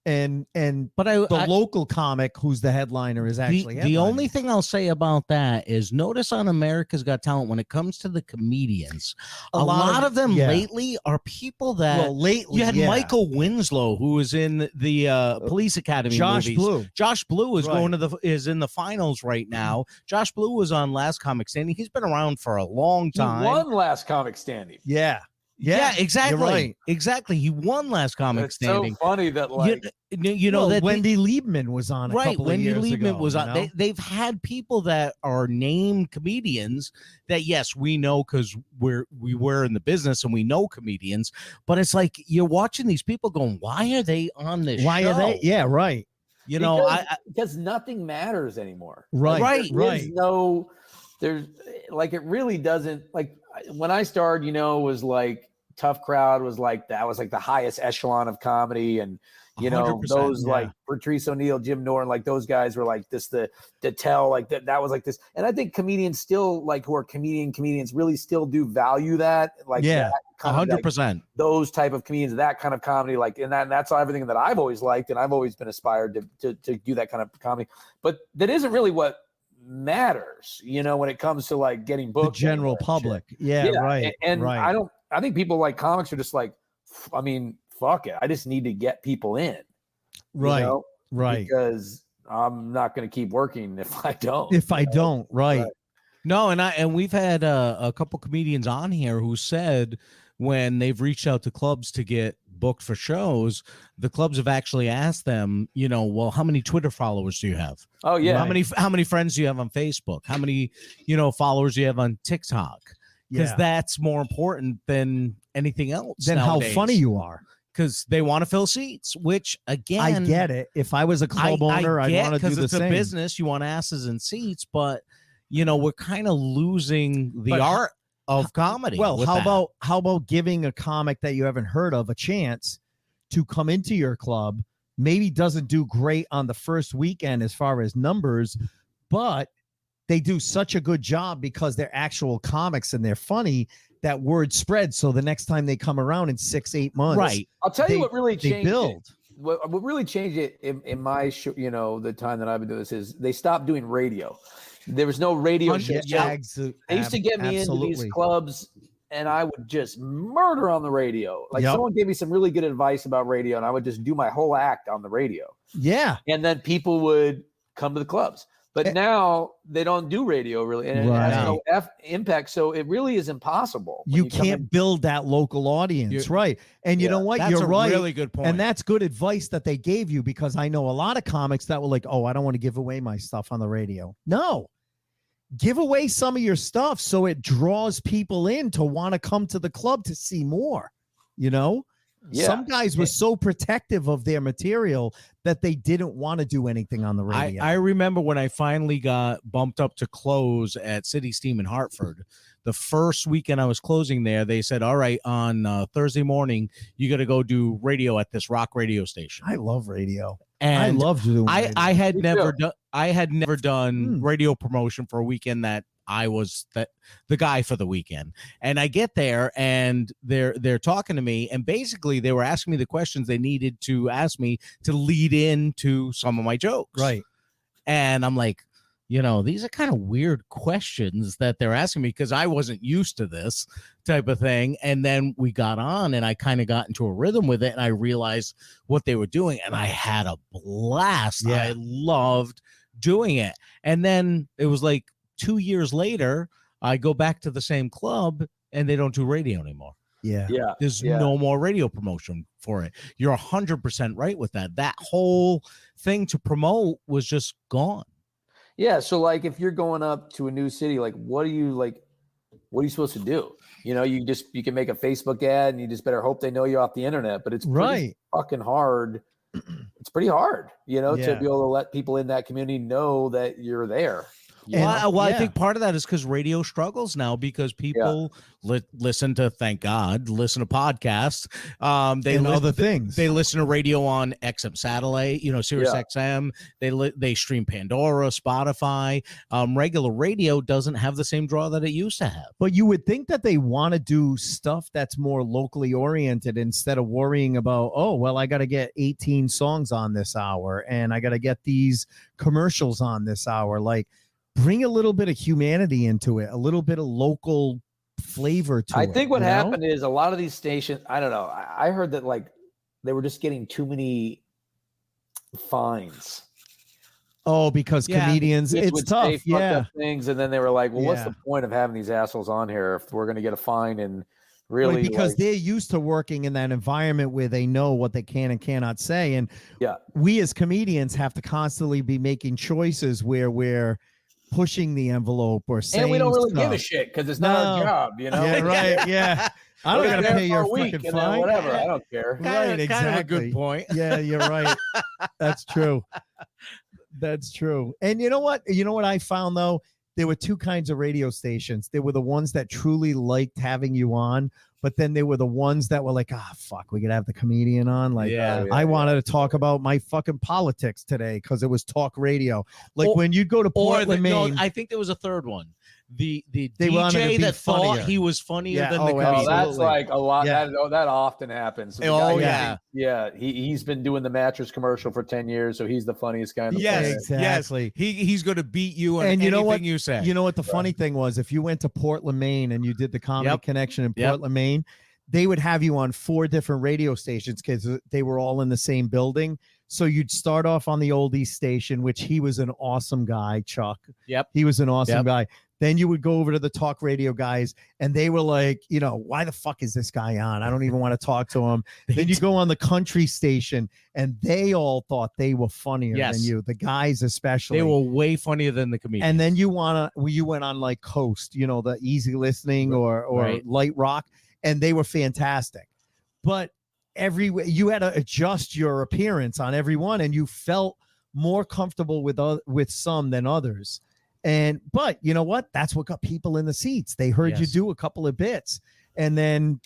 The local comic who's the headliner is actually the only thing I'll say about that is notice on America's Got Talent, when it comes to the comedians, a lot of them lately are people that you had Michael Winslow, who was in the Police Academy movies. Josh Blue is is in the finals right now. Josh Blue was on Last Comic Standing. He's been around for a long time. He won Last Comic Standing. Yeah, exactly. You're right. Exactly. He won Last Comic Standing. So funny that that Wendy Liebman was on a couple of years ago, was on. You know? They've had people that are named comedians that, yes, we know because we were in the business and we know comedians, but it's like you're watching these people going, why are they on this show? Are they? Yeah, right. You know, because nothing matters anymore. Right. There's like, it really doesn't, like when I started, was like Tough Crowd was like, that was like the highest echelon of comedy. And, those like Patrice O'Neill, Jim Norton, like those guys were like this, the tell, like that was like this. And I think comedians still, like, who are comedians really still do value that. Like, 100%. Like, those type of comedians, that kind of comedy, like, and that's everything that I've always liked. And I've always been inspired to do that kind of comedy. But that isn't really what matters, when it comes to like getting booked. The general public. Right. And I think people like comics are just like, I mean, fuck it. I just need to get people in. Right. Right. Because I'm not going to keep working if I don't. Right. No, and we've had a couple comedians on here who said when they've reached out to clubs to get booked for shows, the clubs have actually asked them, well, how many Twitter followers do you have? Oh yeah. How many friends do you have on Facebook? How many, followers do you have on TikTok? Because that's more important than anything else. Than nowadays. How funny you are. Because they want to fill seats, which again, I get it. If I was a club owner, I'd want to do the same. Because it's a business, you want asses in seats, but we're kind of losing the art of comedy. Well, how about giving a comic that you haven't heard of a chance to come into your club? Maybe doesn't do great on the first weekend as far as numbers, but they do such a good job because they're actual comics and they're funny that word spreads. So the next time they come around in 6-8 months, right? I'll tell you what really changed. What really changed it in my show, the time that I've been doing this is they stopped doing radio. There was no radio show. They used to get me into these clubs and I would just murder on the radio. Like someone gave me some really good advice about radio and I would just do my whole act on the radio. Yeah. And then people would come to the clubs. But now they don't do radio really, and it has no impact. So it really is impossible. You can't build that local audience, right? And you know what? You're right. Really good point. And that's good advice that they gave you, because I know a lot of comics that were like, "Oh, I don't want to give away my stuff on the radio." No, give away some of your stuff so it draws people in to want to come to the club to see more. Some guys were so protective of their material that they didn't want to do anything on the radio. I remember when I finally got bumped up to close at City Steam in Hartford. The first weekend I was closing there, they said, all right, on Thursday morning, you got to go do radio at this rock radio station. I love radio. And I love doing radio. I had never done radio promotion for a weekend that I was the guy for the weekend. And I get there and they're talking to me, and basically they were asking me the questions they needed to ask me to lead into some of my jokes. Right. And I'm like, these are kind of weird questions that they're asking me because I wasn't used to this type of thing. And then we got on and I kind of got into a rhythm with it and I realized what they were doing and I had a blast. Yeah. I loved doing it. And then it was like 2 years later, I go back to the same club and they don't do radio anymore. Yeah. There's no more radio promotion for it. You're 100% right with that. That whole thing to promote was just gone. Yeah. So like if you're going up to a new city, like what are you supposed to do? You know, you can make a Facebook ad and you just better hope they know you off the internet, but it's pretty fucking hard. It's pretty hard, you know, to be able to let people in that community know that you're there. I think part of that is because radio struggles now because people listen to, thank God, listen to podcasts. Other things. They listen to radio on XM satellite, Sirius XM. They stream Pandora, Spotify. Regular radio doesn't have the same draw that it used to have. But you would think that they want to do stuff that's more locally oriented instead of worrying about, oh, well, I got to get 18 songs on this hour and I got to get these commercials on this hour. Like, bring a little bit of humanity into it, a little bit of local flavor to it. I think what happened is a lot of these stations, I don't know. I heard that like they were just getting too many fines. Oh, because comedians, it's tough. Up things, and then they were like, well, what's the point of having these assholes on here if we're going to get a fine? And really, because they're used to working in that environment where they know what they can and cannot say. And we as comedians have to constantly be making choices where we're pushing the envelope or saying, and we don't really give a shit because it's not our job, you know. Yeah, right. Yeah, I don't gotta pay your fucking fine. Whatever, I don't care. Right, exactly. Kind of a good point. Yeah, you're right. That's true. That's true. And you know what? You know what I found though? There were two kinds of radio stations. There were the ones that truly liked having you on, but then there were the ones that were like, fuck, we could have the comedian on. Like, I wanted to talk about my fucking politics today because it was talk radio. Like when you'd go to Portland, Maine. I think there was a third one. The DJ that thought he was funnier than the comedian. That's like a lot. That often happens. So he's been doing the mattress commercial for 10 years, so he's the funniest guy in the planet. Exactly. He's going to beat you on and you know what you say. You know what the funny thing was? If you went to Portland, Maine, and you did the Comedy Connection in Portland, Maine, they would have you on 4 different radio stations because they were all in the same building. So you'd start off on the oldies station, which he was an awesome guy, Chuck. Yep. He was an awesome guy. Then you would go over to the talk radio guys, and they were like, why the fuck is this guy on? I don't even want to talk to him. Then you go on the country station, and they all thought they were funnier than you. The guys especially. They were way funnier than the comedians. And then you went on like Coast, the easy listening or light rock, and they were fantastic. But you had to adjust your appearance on every one, and you felt more comfortable with some than others. But you know what? That's what got people in the seats. They heard you do a couple of bits, and then,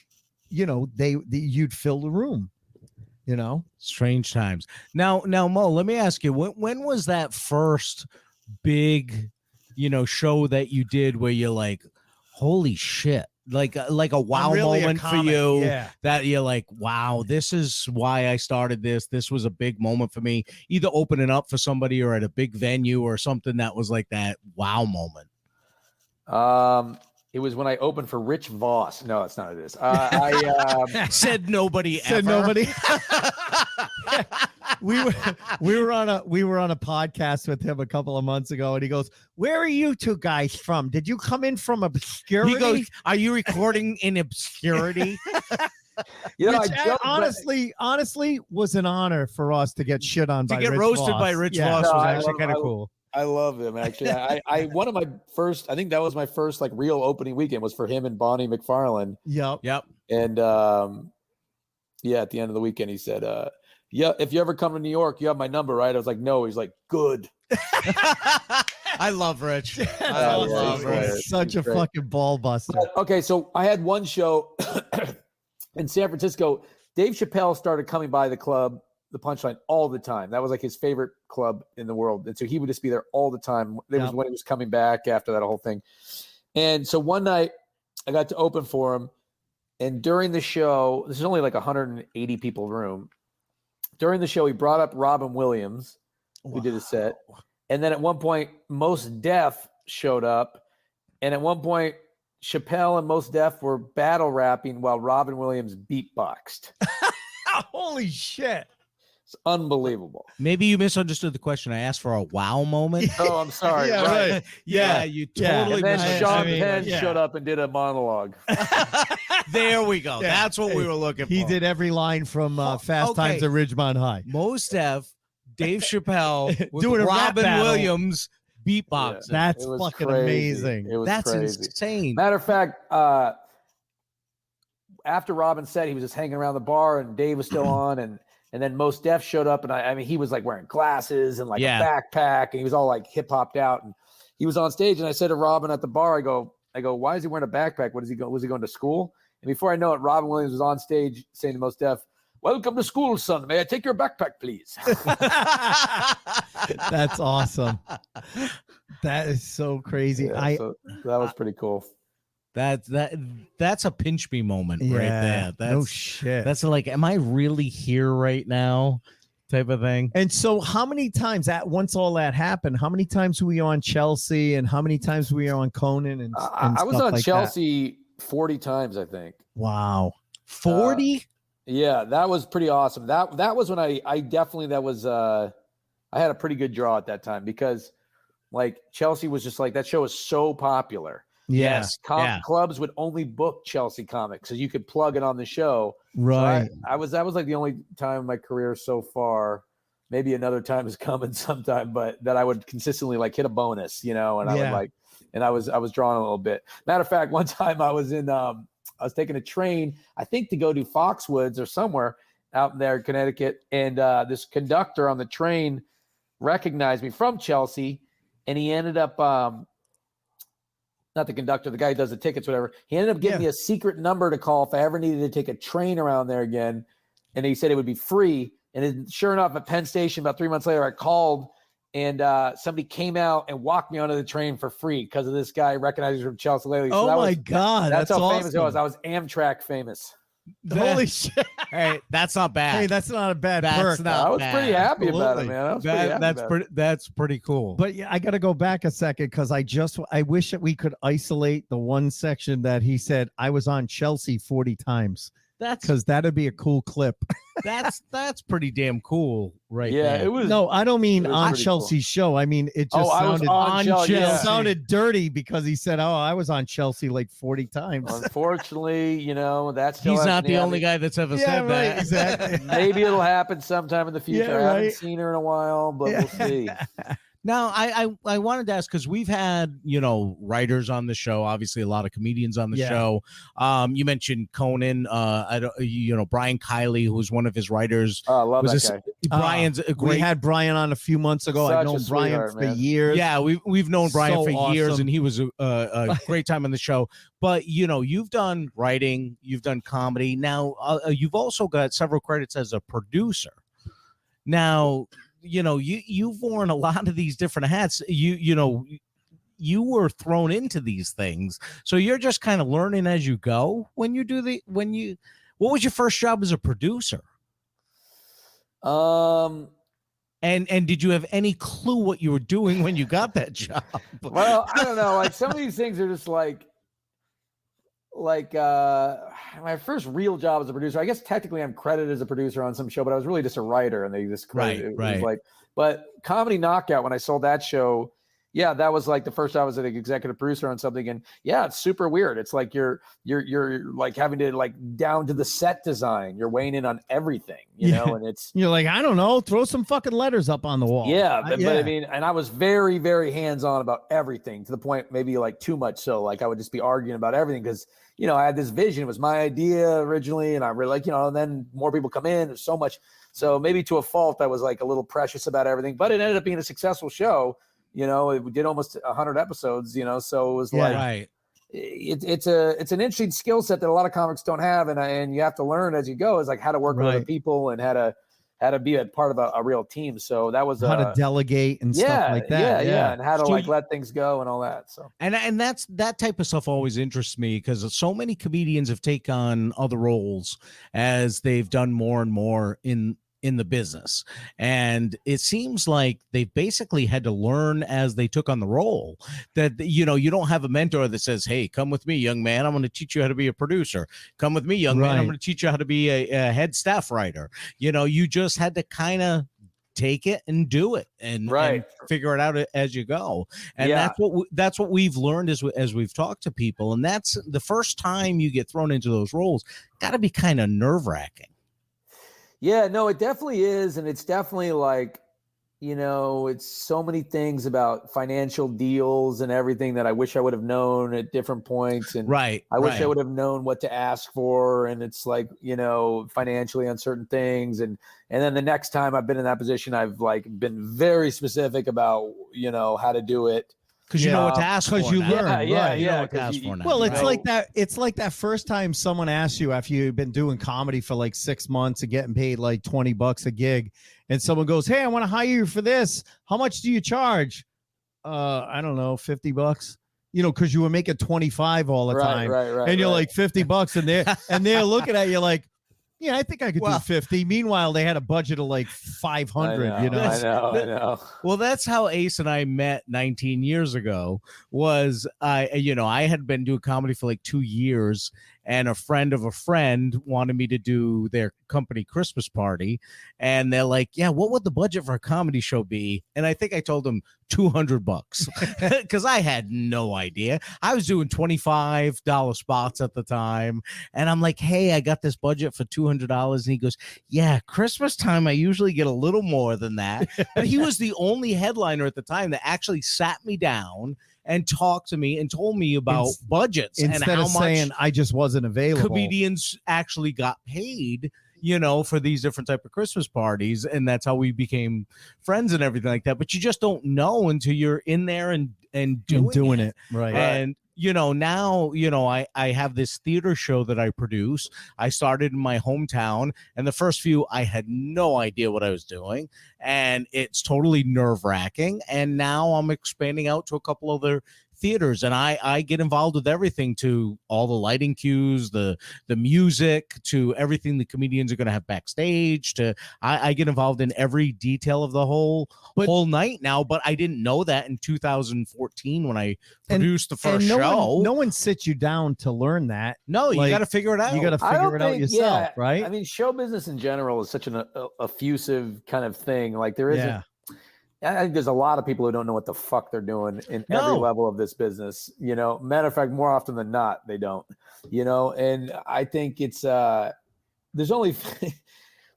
you'd fill the room. Strange times. Now, Mo, let me ask you, when was that first big, show that you did where you're like, holy shit? Like a wow moment for you that you're like, wow, this is why I started this. This was a big moment for me, either opening up for somebody or at a big venue or something that was like that wow moment. It was when I opened for Rich Voss. No, it's not this. I said nobody said ever. Nobody. we were on a podcast with him a couple of months ago, and he goes, "Where are you two guys from? Did you come in from obscurity?" He goes, "Are you recording in obscurity?" Which honestly was an honor for us to get shit on by Rich roasted Voss. by Rich Voss was actually kind of cool. I love him actually. I one of my first, I think that was my first like real opening weekend was for him and Bonnie McFarlane. Yep. And at the end of the weekend he said, if you ever come to New York, you have my number, right? I was like, no. He's like, good. I love Rich. I love Rich. Such a fucking ball buster. But, okay, so I had one show in San Francisco. Dave Chappelle started coming by the club, the Punchline, all the time. That was like his favorite club in the world. And so he would just be there all the time. It was when he was coming back after that whole thing. And so one night I got to open for him. And during the show, this is only like 180 people room. During the show, he brought up Robin Williams, who did a set. And then at one point, Most Def showed up. And at one point, Chappelle and Most Def were battle rapping while Robin Williams beatboxed. Holy shit. It's unbelievable. Maybe you misunderstood the question. I asked for a wow moment. Oh, I'm sorry. Yeah, right. right. Yeah, you Yeah. totally And then misunderstood. Sean I mean, Penn yeah. showed up and did a monologue. There we go. Yeah. That's what we were looking for. He did every line from Fast okay. Times at Ridgemont High. Most Def, Dave Chappelle with Doing a rap Robin battle. Williams beatboxing. That's It was fucking crazy. amazing. It was That's crazy. insane. Matter of fact, after Robin said, he was just hanging around the bar and Dave was still on, and then Mos Def showed up, and I mean he was like wearing glasses and like a backpack, and he was all like hip hopped out, and he was on stage, and I said to Robin at the bar, I go, why is he wearing a backpack? What is he going? Was he going to school? And before I know it, Robin Williams was on stage saying to Mos Def, "Welcome to school, son. May I take your backpack, please?" That's awesome. That is so crazy. Yeah, so that was pretty cool. That's a pinch me moment right there. That's, no shit. That's like, am I really here right now? Type of thing. And so, how many times once all that happened? How many times were you on Chelsea, and how many times were you on Conan? And I was stuff on like Chelsea 40 times, I think. Wow, 40? Yeah, that was pretty awesome. That was when I definitely I had a pretty good draw at that time because like Chelsea was just like that show was so popular. Yes. Clubs would only book Chelsea comics, so you could plug it on the show. right. So that was like the only time in my career so far. Maybe another time is coming sometime, but that I would consistently like hit a bonus, and I would like, and I was drawing a little bit. Matter of fact, one time I was I was taking a train, I think to go to Foxwoods or somewhere out there in Connecticut, and this conductor on the train recognized me from Chelsea, and he ended up not the conductor, the guy who does the tickets, whatever. He ended up giving me a secret number to call if I ever needed to take a train around there again. And he said it would be free. And sure enough, at Penn Station, about 3 months later, I called and somebody came out and walked me onto the train for free because of this guy recognized me from Chelsea lately. So Oh my God. That's how awesome. famous I was. I was Amtrak famous. Holy shit. Hey, that's not bad. Hey, that's not a bad That's perk. not I was bad. pretty happy about it, Absolutely. man. I was pretty happy about it. That's pretty cool. But yeah, I got to go back a second because I wish that we could isolate the one section that he said I was on Chelsea 40 times because that'd be a cool clip. that's pretty damn cool, right? Yeah, there. it was. No, I don't mean It was on pretty Chelsea's show. I mean, it just I was sounded on Chelsea. it Yeah. sounded dirty because he said, "Oh, I was on Chelsea like 40 times." Unfortunately, that's still He's not hasn't the happened. only guy that's ever Yeah, said right, that. exactly. Maybe it'll happen sometime in the future. Yeah, I haven't right. seen her in a while, but we'll see. Now, I wanted to ask because we've had writers on the show, obviously a lot of comedians on the show. You mentioned Conan, Brian Kiley, who was one of his writers. Oh, I love that guy. Brian's a great. We had Brian on a few months ago. I've Such a known Brian sweetheart, for man. years. Yeah, we've known Brian So for years, awesome. and he was a great time on the show. But you've done writing, you've done comedy. Now you've also got several credits as a producer. Now, you've worn a lot of these different hats. You were thrown into these things, so you're just kind of learning as you go. What was your first job as a producer? And did you have any clue what you were doing when you got that job? Well, I don't know. Like some of these things are just like my first real job as a producer. I guess technically I'm credited as a producer on some show, but I was really just a writer, and they just credited. Right. It was like, but Comedy Knockout, when I sold that show, yeah, that was like the first time I was an executive producer on something, and yeah, it's super weird. It's like you're like having to like down to the set design. You're weighing in on everything, and it's You're like, I don't know, throw some fucking letters up on the wall. yeah, but I mean, and I was very, very hands-on about everything to the point maybe like too much so. Like I would just be arguing about everything because I had this vision. It was my idea originally, and I really like and then more people come in. There's so much, so maybe to a fault, I was like a little precious about everything. But it ended up being a successful show. It did almost 100 episodes. So it was like Right. It's an interesting skill set that a lot of comics don't have, and you have to learn as you go. Is like how to work with other people and how to be a part of a real team. So that was how to delegate and stuff like that. Yeah, and how to let things go and all that. So and that type of stuff always interests me because so many comedians have taken on other roles as they've done more and more in in the business. And it seems like they basically had to learn as they took on the role that, you know, you don't have a mentor that says, hey, come with me, young man, I'm going to teach you how to be a producer. Come with me, young man, I'm going to teach you how to be a head staff writer. You know, you just had to kind of take it and do it and figure it out as you go. And that's what we've learned as we've talked to people. And that's the first time you get thrown into those roles, got to be kind of nerve-wracking. Yeah, no, it definitely is. And it's definitely like, you know, it's so many things about financial deals and everything that I wish I would have known at different points. And I wish I would have known what to ask for. And it's like, you know, financially on certain things. And then the next time I've been in that position, I've like been very specific about, you know, how to do it. Because you know what to ask for. Because you learn. You know what to ask for now. Well, it's like that. It's like that first time someone asks you after you've been doing comedy for like 6 months and getting paid like $20 a gig, and someone goes, "Hey, I want to hire you for this. How much do you charge?" I don't know, $50. You know, because you were making 25 all the time, and you're like $50, and they're looking at you like, yeah, I think I could do 50. Meanwhile, they had a budget of like 500. I know. Well, that's how Ace and I met 19 years ago. Was I had been doing comedy for like 2 years, and a friend of a friend wanted me to do their company Christmas party, and they're like, "Yeah, what would the budget for a comedy show be?" And I think I told them $200 because I had no idea. I was doing $25 spots at the time, and I'm like, "Hey, I got this budget for $200," and he goes, "Yeah, Christmas time I usually get a little more than that." But he was the only headliner at the time that actually sat me down and talked to me and told me about budgets and how much saying I just wasn't available. Comedians actually got paid, you know, for these different type of Christmas parties, and that's how we became friends and everything like that. But you just don't know until you're in there and doing it. Right. And you know, now, you know, I have this theater show that I produce. I started in my hometown, and the first few I had no idea what I was doing, and it's totally nerve-wracking. And now I'm expanding out to a couple other theaters, and I get involved with everything, to all the lighting cues, the music, to everything the comedians are going to have backstage, to I get involved in every detail of the whole night now. But I didn't know that in 2014 when I produced the first show. No one sits you down to learn that. No, you got to figure it out. You got to figure it out yourself, right? I mean, show business in general is such an effusive kind of thing. Like there isn't. I think there's a lot of people who don't know what the fuck they're doing in every level of this business. You know, matter of fact, more often than not, they don't. You know, and I think it's there's only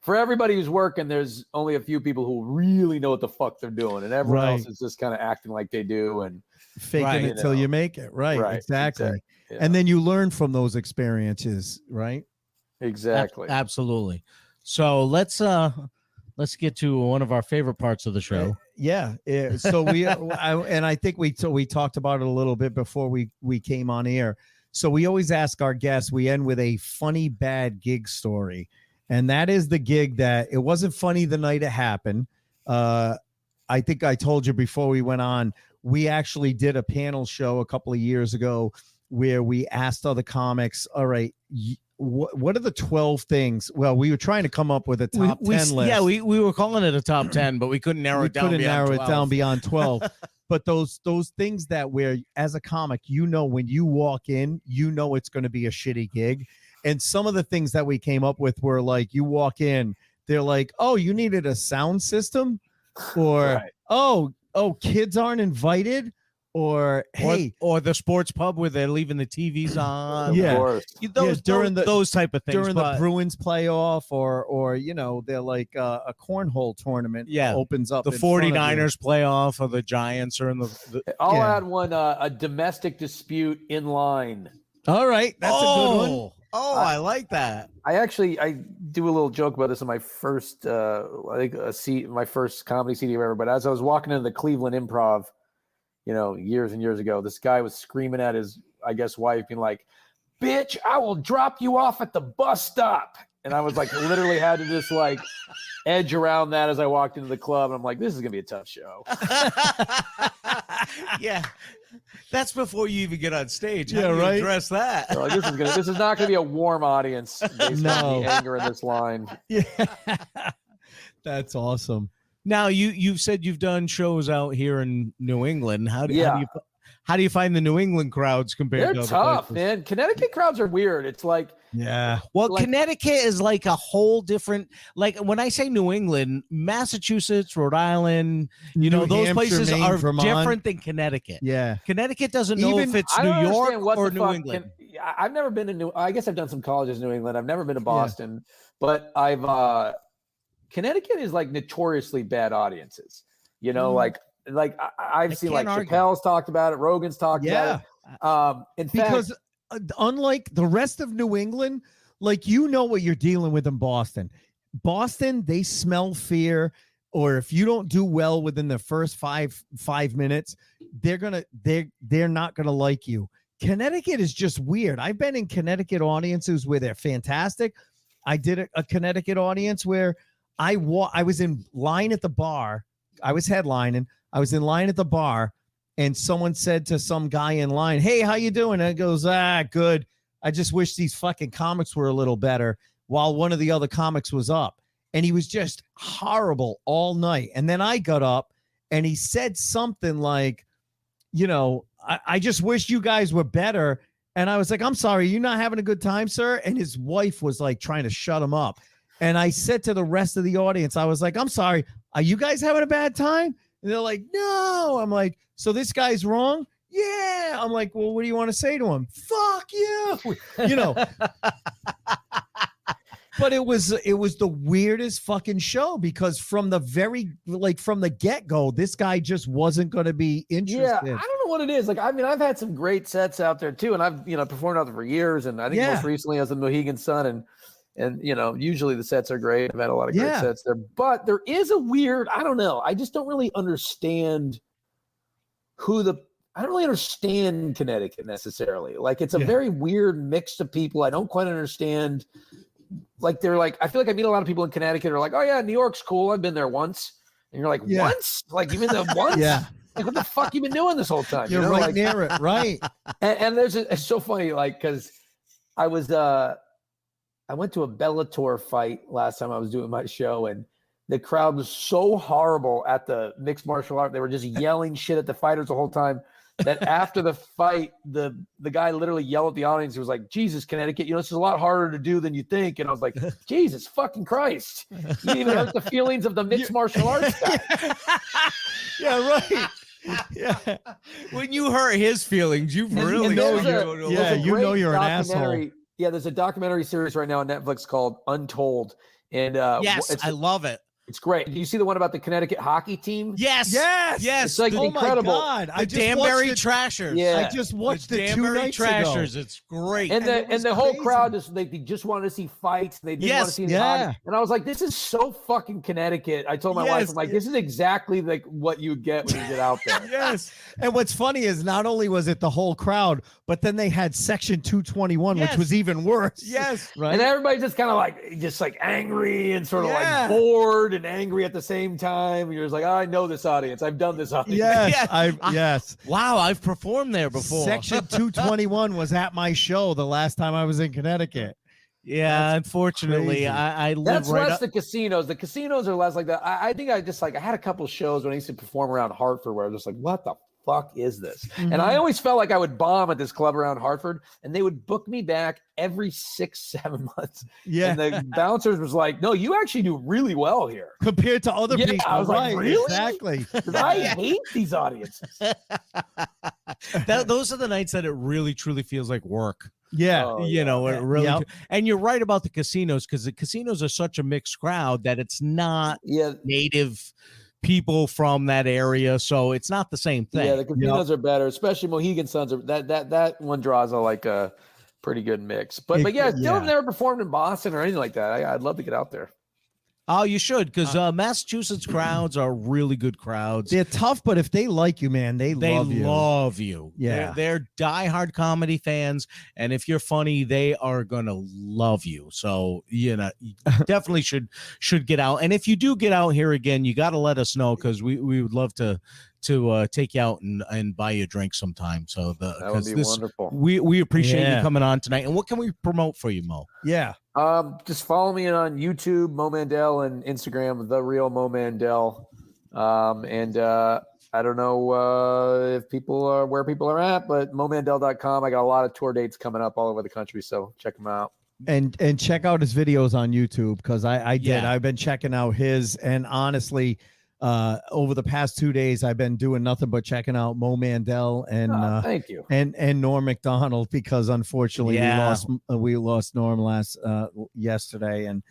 for everybody who's working, there's only a few people who really know what the fuck they're doing, and everyone else is just kind of acting like they do and faking it till you make it. Right. Exactly. Yeah. And then you learn from those experiences, right? Exactly. Absolutely. So let's get to one of our favorite parts of the show. Yeah. So I think we talked about it a little bit before we came on air. So we always ask our guests, we end with a funny, bad gig story. And that is the gig that it wasn't funny the night it happened. I think I told you before we went on, we actually did a panel show a couple of years ago where we asked other comics, all right, what are the 12 things? Well, we were trying to come up with a top 10 list. Yeah, we were calling it a top 10, but we couldn't narrow it down beyond 12. But those things that where as a comic, you know, when you walk in, you know it's going to be a shitty gig. And some of the things that we came up with were like, you walk in, they're like, oh, you needed a sound system, or oh, kids aren't invited. Or hey, or the sports pub where they're leaving the TVs on. Those type of things during the Bruins playoff, or you know, they're like a cornhole tournament. Opens up the 49ers playoff, or the Giants are in the I'll add one, a domestic dispute in line. All right, that's a good one. I like that. I do a little joke about this in my first my first comedy CD ever. But as I was walking into the Cleveland Improv, you know, years and years ago, this guy was screaming at his, I guess, wife, being like, "Bitch, I will drop you off at the bus stop." And I was like, literally had to just like edge around that as I walked into the club. And I'm like, this is going to be a tough show. Yeah. That's before you even get on stage. How do you address that? So this is not going to be a warm audience based on the anger in this line. Yeah. That's awesome. Now you've said you've done shows out here in New England. How do you find the New England crowds compared They're to other tough, places? man. Connecticut crowds are weird. It's like, Well, like- Connecticut is like a whole different. Like when I say New England, Massachusetts, Rhode Island, New those Hampshire, places Maine, are Vermont. different than Connecticut. Yeah. Connecticut doesn't know Even- if it's I New don't York understand what or the New fuck England. I've never been to New. I guess I've done some colleges in New England. I've never been to Boston, but I've. Connecticut is like notoriously bad audiences. You know, like I've seen like can't argue. Chappelle's talked about it, Rogan's talked about it. In fact, Because unlike the rest of New England, like you know what you're dealing with in Boston. Boston, they smell fear, or if you don't do well within the first five minutes, they're not gonna like you. Connecticut is just weird. I've been in Connecticut audiences where they're fantastic. I did a Connecticut audience where I was in line at the bar. I was headlining. I was in line at the bar, and someone said to some guy in line, "Hey, how you doing?" And it goes, good. I just wish these fucking comics were a little better," while one of the other comics was up. And he was just horrible all night. And then I got up and he said something like, I just wish you guys were better. And I was like, "I'm sorry, you're not having a good time, sir?" And his wife was like trying to shut him up. And I said to the rest of the audience, I was like, "I'm sorry, are you guys having a bad time?" And they're like, "No." I'm like, "So this guy's wrong?" "Yeah." I'm like, "Well, what do you want to say to him?" "Fuck you." But it was the weirdest fucking show, because from the get-go, this guy just wasn't going to be interested. Yeah, I don't know what it is. Like, I mean, I've had some great sets out there too, and I've performed out there for years, and I think most recently as the Mohegan Sun, and usually the sets are great. I've had a lot of great sets there, but there is a weird, I don't know. I just don't really understand I don't really understand Connecticut necessarily. Like, it's a very weird mix of people. I don't quite understand. Like, they're like, I feel like I meet a lot of people in Connecticut who are like, "Oh yeah, New York's cool. I've been there once." And you're like, "Once? Like, you've been there once?" Yeah. Like, what the fuck you been doing this whole time? You're right near it, right? And it's so funny, like, because I went to a Bellator fight last time I was doing my show, and the crowd was so horrible at the mixed martial art. They were just yelling shit at the fighters the whole time, that after the fight, the guy literally yelled at the audience. He was like, "Jesus, Connecticut, this is a lot harder to do than you think." And I was like, Jesus fucking Christ. You didn't even hurt the feelings of the mixed martial arts guy. Yeah, right. Yeah. When you hurt his feelings, you really And know there's you great know you're an documentary- asshole. Yeah, there's a documentary series right now on Netflix called Untold. And Yes, I love it. it's great. Do you see the one about the Connecticut hockey team? Yes. Yes. Yes. It's like Oh incredible. my God. The Danbury Trashers. Yeah. I just watched the the 2 Danbury nights Trashers. ago. It's great. And it was the whole crazy. crowd they just wanted to see fights. They didn't want to see any hockey. And I was like, this is so fucking Connecticut. I told my wife, I'm like, this is exactly like what you get when you get out there. Yes. And what's funny is not only was it the whole crowd, but then they had Section 221, which was even worse. Yes. Right. And everybody's just kind of like angry and sort of like bored and angry at the same time. And you're just like, "Oh, I know this audience. I've done this audience." Yes. Yes. Wow, I've performed there before. Section 221 was at my show the last time I was in Connecticut. Yeah, unfortunately, crazy. I live That's right less up. the casinos. The casinos are less like that. I think I had a couple of shows when I used to perform around Hartford where I was just like, what the fuck is this? Mm-hmm. And I always felt like I would bomb at this club around Hartford, and they would book me back every 6-7 months. Yeah. And the bouncers was like, "No, you actually do really well here." Compared to other people. I was like, right, really? Exactly. 'Cause I hate these audiences. Those are the nights that it really truly feels like work. Yeah. Oh, It really. Yep. And you're right about the casinos, because the casinos are such a mixed crowd that it's not Yeah. native people from that area, so it's not the same thing. Yeah, the casinos are better, especially Mohegan Suns. That one draws a pretty good mix. But yeah, still have never performed in Boston or anything like that. I'd love to get out there. Oh, you should, because Massachusetts crowds are really good crowds. They're tough, but if they like you, man, they love you. Yeah. They're diehard comedy fans, and if you're funny, they are gonna love you. So you definitely should get out. And if you do get out here again, you got to let us know, because we would love to to take you out and buy you a drink sometime. So that would be wonderful. We appreciate you coming on tonight. And what can we promote for you, Mo? Yeah. Just follow me on YouTube, Mo Mandel, and Instagram, The Real Mo Mandel. I don't know if people are where people are at, but momandel.com. I got a lot of tour dates coming up all over the country, so check them out. And check out his videos on YouTube, because I did. I've been checking out his, and honestly, over the past 2 days, I've been doing nothing but checking out Mo Mandel and thank you and Norm Macdonald, because unfortunately we lost Norm yesterday, and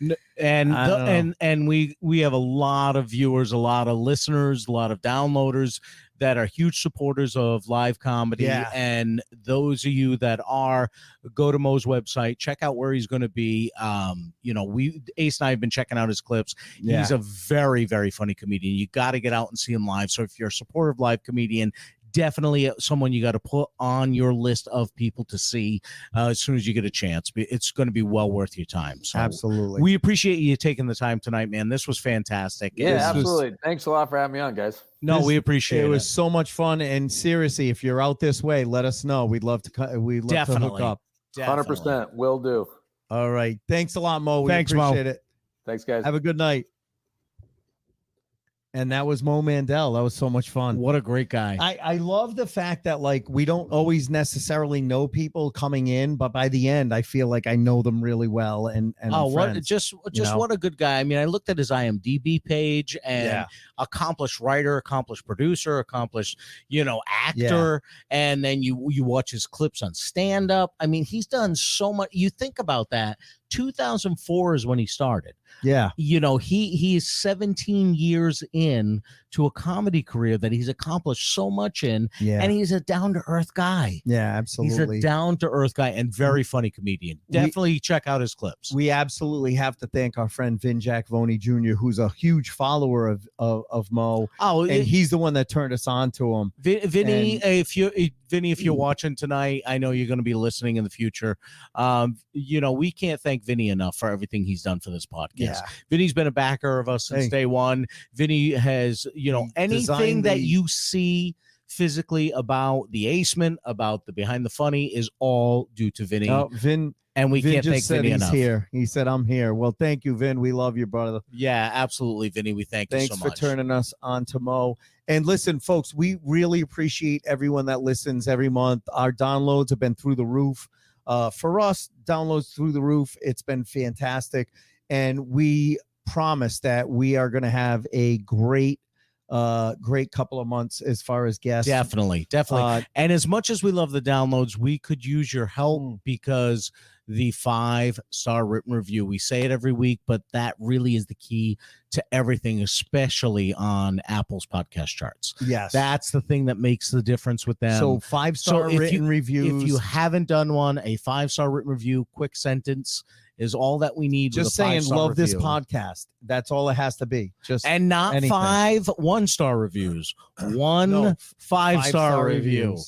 we have a lot of viewers, a lot of listeners, a lot of downloaders that are huge supporters of live comedy. And those of you that are, go to Mo's website, check out where he's going to be. Ace and I have been checking out his clips. He's a very, very funny comedian. You got to get out and see him live. So if you're a supportive live comedian, definitely someone you got to put on your list of people to see as soon as you get a chance. It's going to be well worth your time. So absolutely. We appreciate you taking the time tonight, man. This was fantastic. Absolutely. Thanks a lot for having me on, guys. We appreciate it. It was so much fun. And seriously, if you're out this way, let us know. We'd love to hook up. 100%. Will do. All right. Thanks a lot, Mo. We appreciate it. Thanks, guys. Have a good night. And that was Mo Mandel. That was so much fun. What a great guy. I love the fact that, like, we don't always necessarily know people coming in, but by the end, I feel like I know them really well. And what a good guy. I mean, I looked at his IMDb page, and accomplished writer, accomplished producer, accomplished, actor. And then you watch his clips on stand up. I mean, he's done so much. You think about that. 2004 is when he started. Yeah. He is 17 years in to a comedy career that he's accomplished so much in. Yeah. And he's a down-to-earth guy. Yeah, absolutely. He's a down-to-earth guy and very funny comedian. Definitely check out his clips. We absolutely have to thank our friend Vin Jack Voney Jr., who's a huge follower of Mo. Oh, and he's the one that turned us on to him. Vinny, if you're watching tonight, I know you're going to be listening in the future. We can't thank Vinny enough for everything he's done for this podcast. Yeah. Vinny's been a backer of us since day one. Vinny has, anything that you see physically about the Aceman, about the Behind the Funny, is all due to Vinny. And we can't thank Vinny enough. Here. He said, I'm here. Well, thank you, Vin. We love you, brother. Yeah, absolutely, Vinny. We thank you so much. Thanks for turning us on to Mo. And listen, folks, we really appreciate everyone that listens every month. Our downloads have been through the roof. For us, downloads through the roof. It's been fantastic. And we promise that we are going to have a great couple of months as far as guests. Definitely. And as much as we love the downloads, we could use your help, because the 5-star written review, we say it every week, but that really is the key to everything, especially on Apple's podcast charts. Yes. That's the thing that makes the difference with them. So 5-star written reviews. If you haven't done one, a 5-star written review, quick sentence is all that we need. Just saying, love this podcast. That's all it has to be. And not anything. 5 1-star reviews. One 5-star review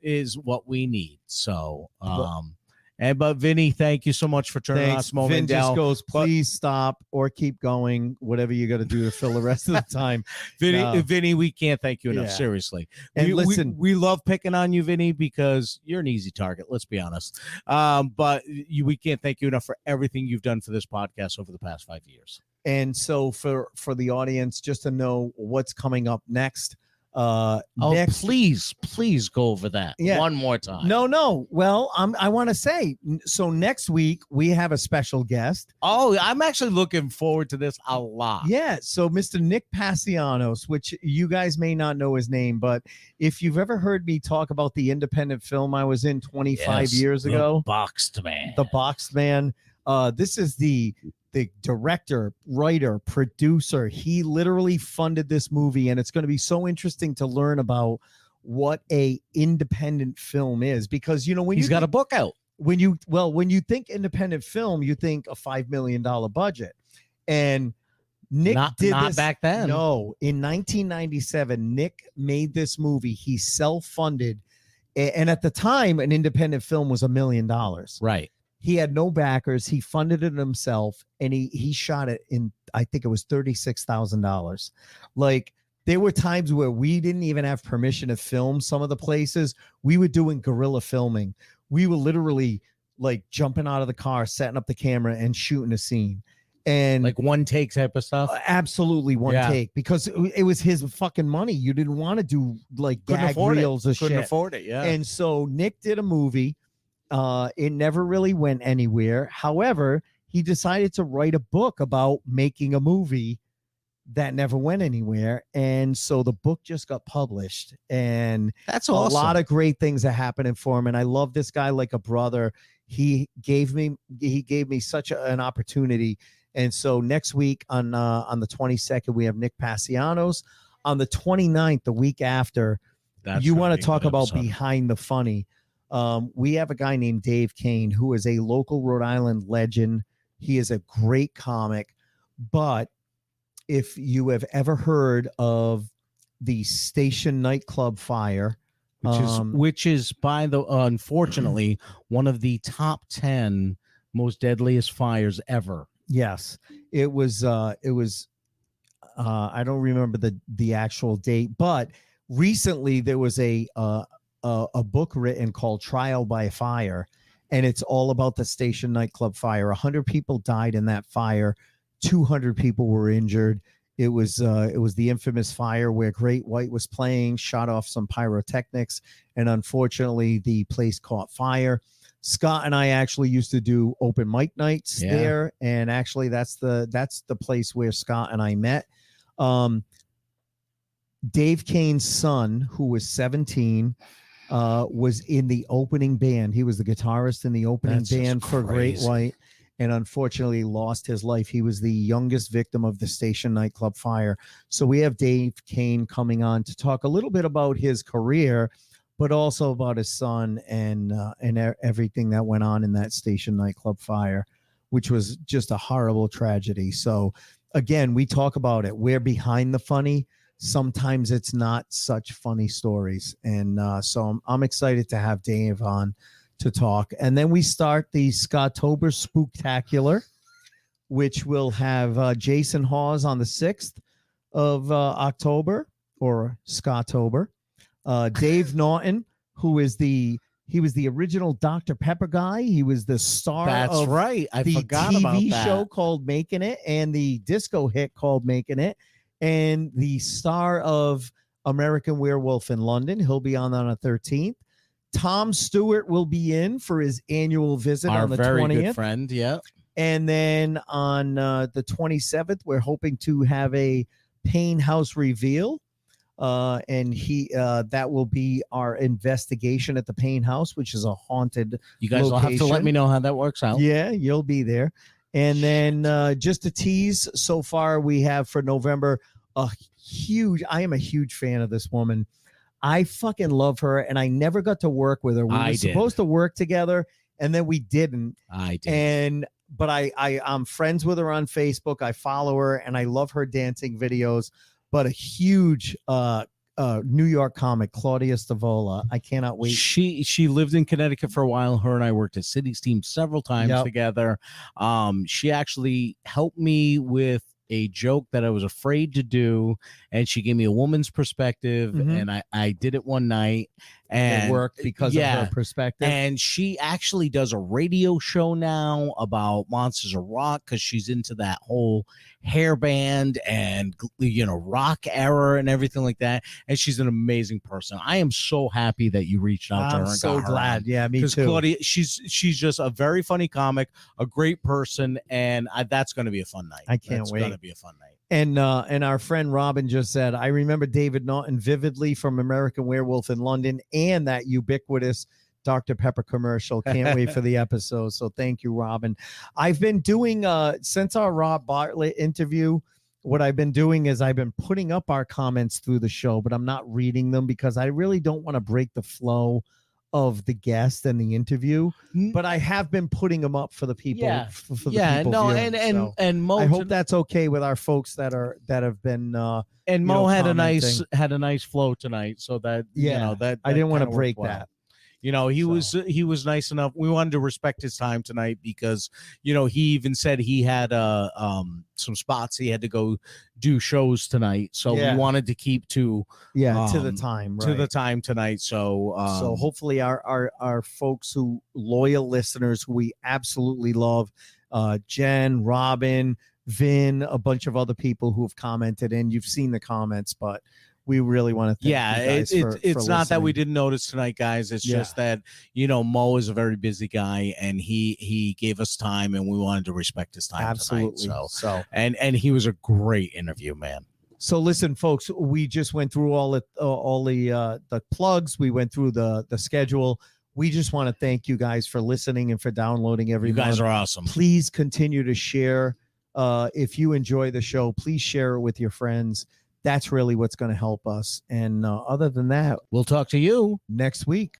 is what we need. So, but Vinny, thank you so much for turning on this moment. Vin just goes, please stop or keep going, whatever you got to do to fill the rest of the time. Vinny, we can't thank you enough. Seriously. And listen, we love picking on you, Vinny, because you're an easy target. Let's be honest. But we can't thank you enough for everything you've done for this podcast over the past 5 years. And so for the audience, just to know what's coming up next. Please go over that one more time. No. Well, I want to say, so next week we have a special guest. Oh, I'm actually looking forward to this a lot. Yeah. So Mr. Nick Pasianos, which you guys may not know his name, but if you've ever heard me talk about the independent film I was in 25 years ago, The Boxed Man, this is the director, writer, producer. He literally funded this movie, and it's going to be so interesting to learn about what a independent film is, because when he's got a book out. When you think independent film, you think a $5 million budget, and Nick did this back then. No, in 1997, Nick made this movie. He self-funded, and at the time, an independent film was $1 million. Right. He had no backers. He funded it himself, and he shot it in, I think it was $36,000. Like, There were times where we didn't even have permission to film some of the places. We were doing guerrilla filming. We were literally like jumping out of the car, setting up the camera and shooting a scene. And like one take type of stuff. Absolutely one take, because it was his fucking money. You didn't want to do like gag reels or shit. Couldn't afford it. Yeah. And so Nick did a movie. It never really went anywhere. However, he decided to write a book about making a movie that never went anywhere. And so the book just got published, and that's awesome. A lot of great things are happening for him. And I love this guy like a brother. He gave me such an opportunity. And so next week on the 22nd, we have Nick Passianos. On the 29th, the week after, you want to talk about behind the funny. We have a guy named Dave Kane, who is a local Rhode Island legend. He is a great comic, but if you have ever heard of the Station nightclub fire, which is by the unfortunately one of the top 10 most deadliest fires ever. Yes, it was. I don't remember the actual date, but recently there was a book written called Trial by Fire, and it's all about the Station nightclub fire. 100 people died in that fire. 200 people were injured. It was the infamous fire where Great White was playing, shot off some pyrotechnics, and unfortunately the place caught fire. Scott and I actually used to do open mic nights there, and actually that's the place where Scott and I met. Dave Kane's son, who was 17, was in the opening band. He was the guitarist in the opening band for Great White, and unfortunately lost his life. He was the youngest victim of the Station nightclub fire. So we have Dave Kane coming on to talk a little bit about his career, but also about his son and everything that went on in that Station nightclub fire, which was just a horrible tragedy. So again, we talk about it. We're behind the funny. Sometimes it's not such funny stories. And so I'm excited to have Dave on to talk. And then we start the Scottober Spooktacular, which will have Jason Hawes on the 6th of October, or Scottober. Dave Naughton, who was the original Dr. Pepper guy. He was the star of right. I the forgot TV about that. show called Making It and the disco hit called Making It, and the star of American Werewolf in London. He'll be on the 13th. Tom Stewart will be in for his annual visit on the 20th. Our very good friend, yeah. And then on the 27th, we're hoping to have a Payne House reveal. And that will be our investigation at the Payne House, which is a haunted You guys will have to let me know how that works out. Yeah, you'll be there. And then just a tease, so far we have for November I am a huge fan of this woman. I fucking love her, and I never got to work with her. We were supposed to work together, and then we didn't. I did. But I'm friends with her on Facebook. I follow her, and I love her dancing videos. But a huge New York comic, Claudia Stavola. I cannot wait. She lived in Connecticut for a while. Her and I worked at City's team several times together. She actually helped me with a joke that I was afraid to do, and she gave me a woman's perspective, and I did it one night, and it worked because of her perspective. And she actually does a radio show now about Monsters of Rock, because she's into that whole hair band and rock era and everything like that, and she's an amazing person. I am so happy that you reached out to her. I'm so glad. Yeah, me too. Claudia, she's just a very funny comic, a great person, and that's going to be a fun night. I can't wait. It's going to be a fun night. And our friend Robin just said, I remember David Naughton vividly from American Werewolf in London and that ubiquitous Dr. Pepper commercial. Can't wait for the episode. So thank you, Robin. I've been doing, since our Rob Bartlett interview, what I've been doing is I've been putting up our comments through the show, but I'm not reading them because I really don't want to break the flow of the guest and the interview, but I have been putting them up for the people. Yeah, for the people viewing. And Mo, I hope that's okay with our folks that have been. And Mo had a nice flow tonight, so that that I didn't want to break well. that. You know, he was nice enough. We wanted to respect his time tonight because, you know, he even said he had some spots he had to go do shows tonight. So we wanted to keep to the time, right. to the time tonight. So so hopefully our folks who loyal listeners who we absolutely love, Jen, Robin, Vin, a bunch of other people who have commented, and you've seen the comments, but we really want to thank you guys it's for not that we listening. didn't notice tonight, guys. It's just that, you know, Mo is a very busy guy, and he gave us time, and we wanted to respect his time. Absolutely. Tonight, so and he was a great interview, man. So listen, folks, we just went through all the plugs. We went through the schedule. We just want to thank you guys for listening and for downloading every month. You guys are awesome. Please continue to share. If you enjoy the show, please share it with your friends. That's really what's going to help us. And other than that, we'll talk to you next week.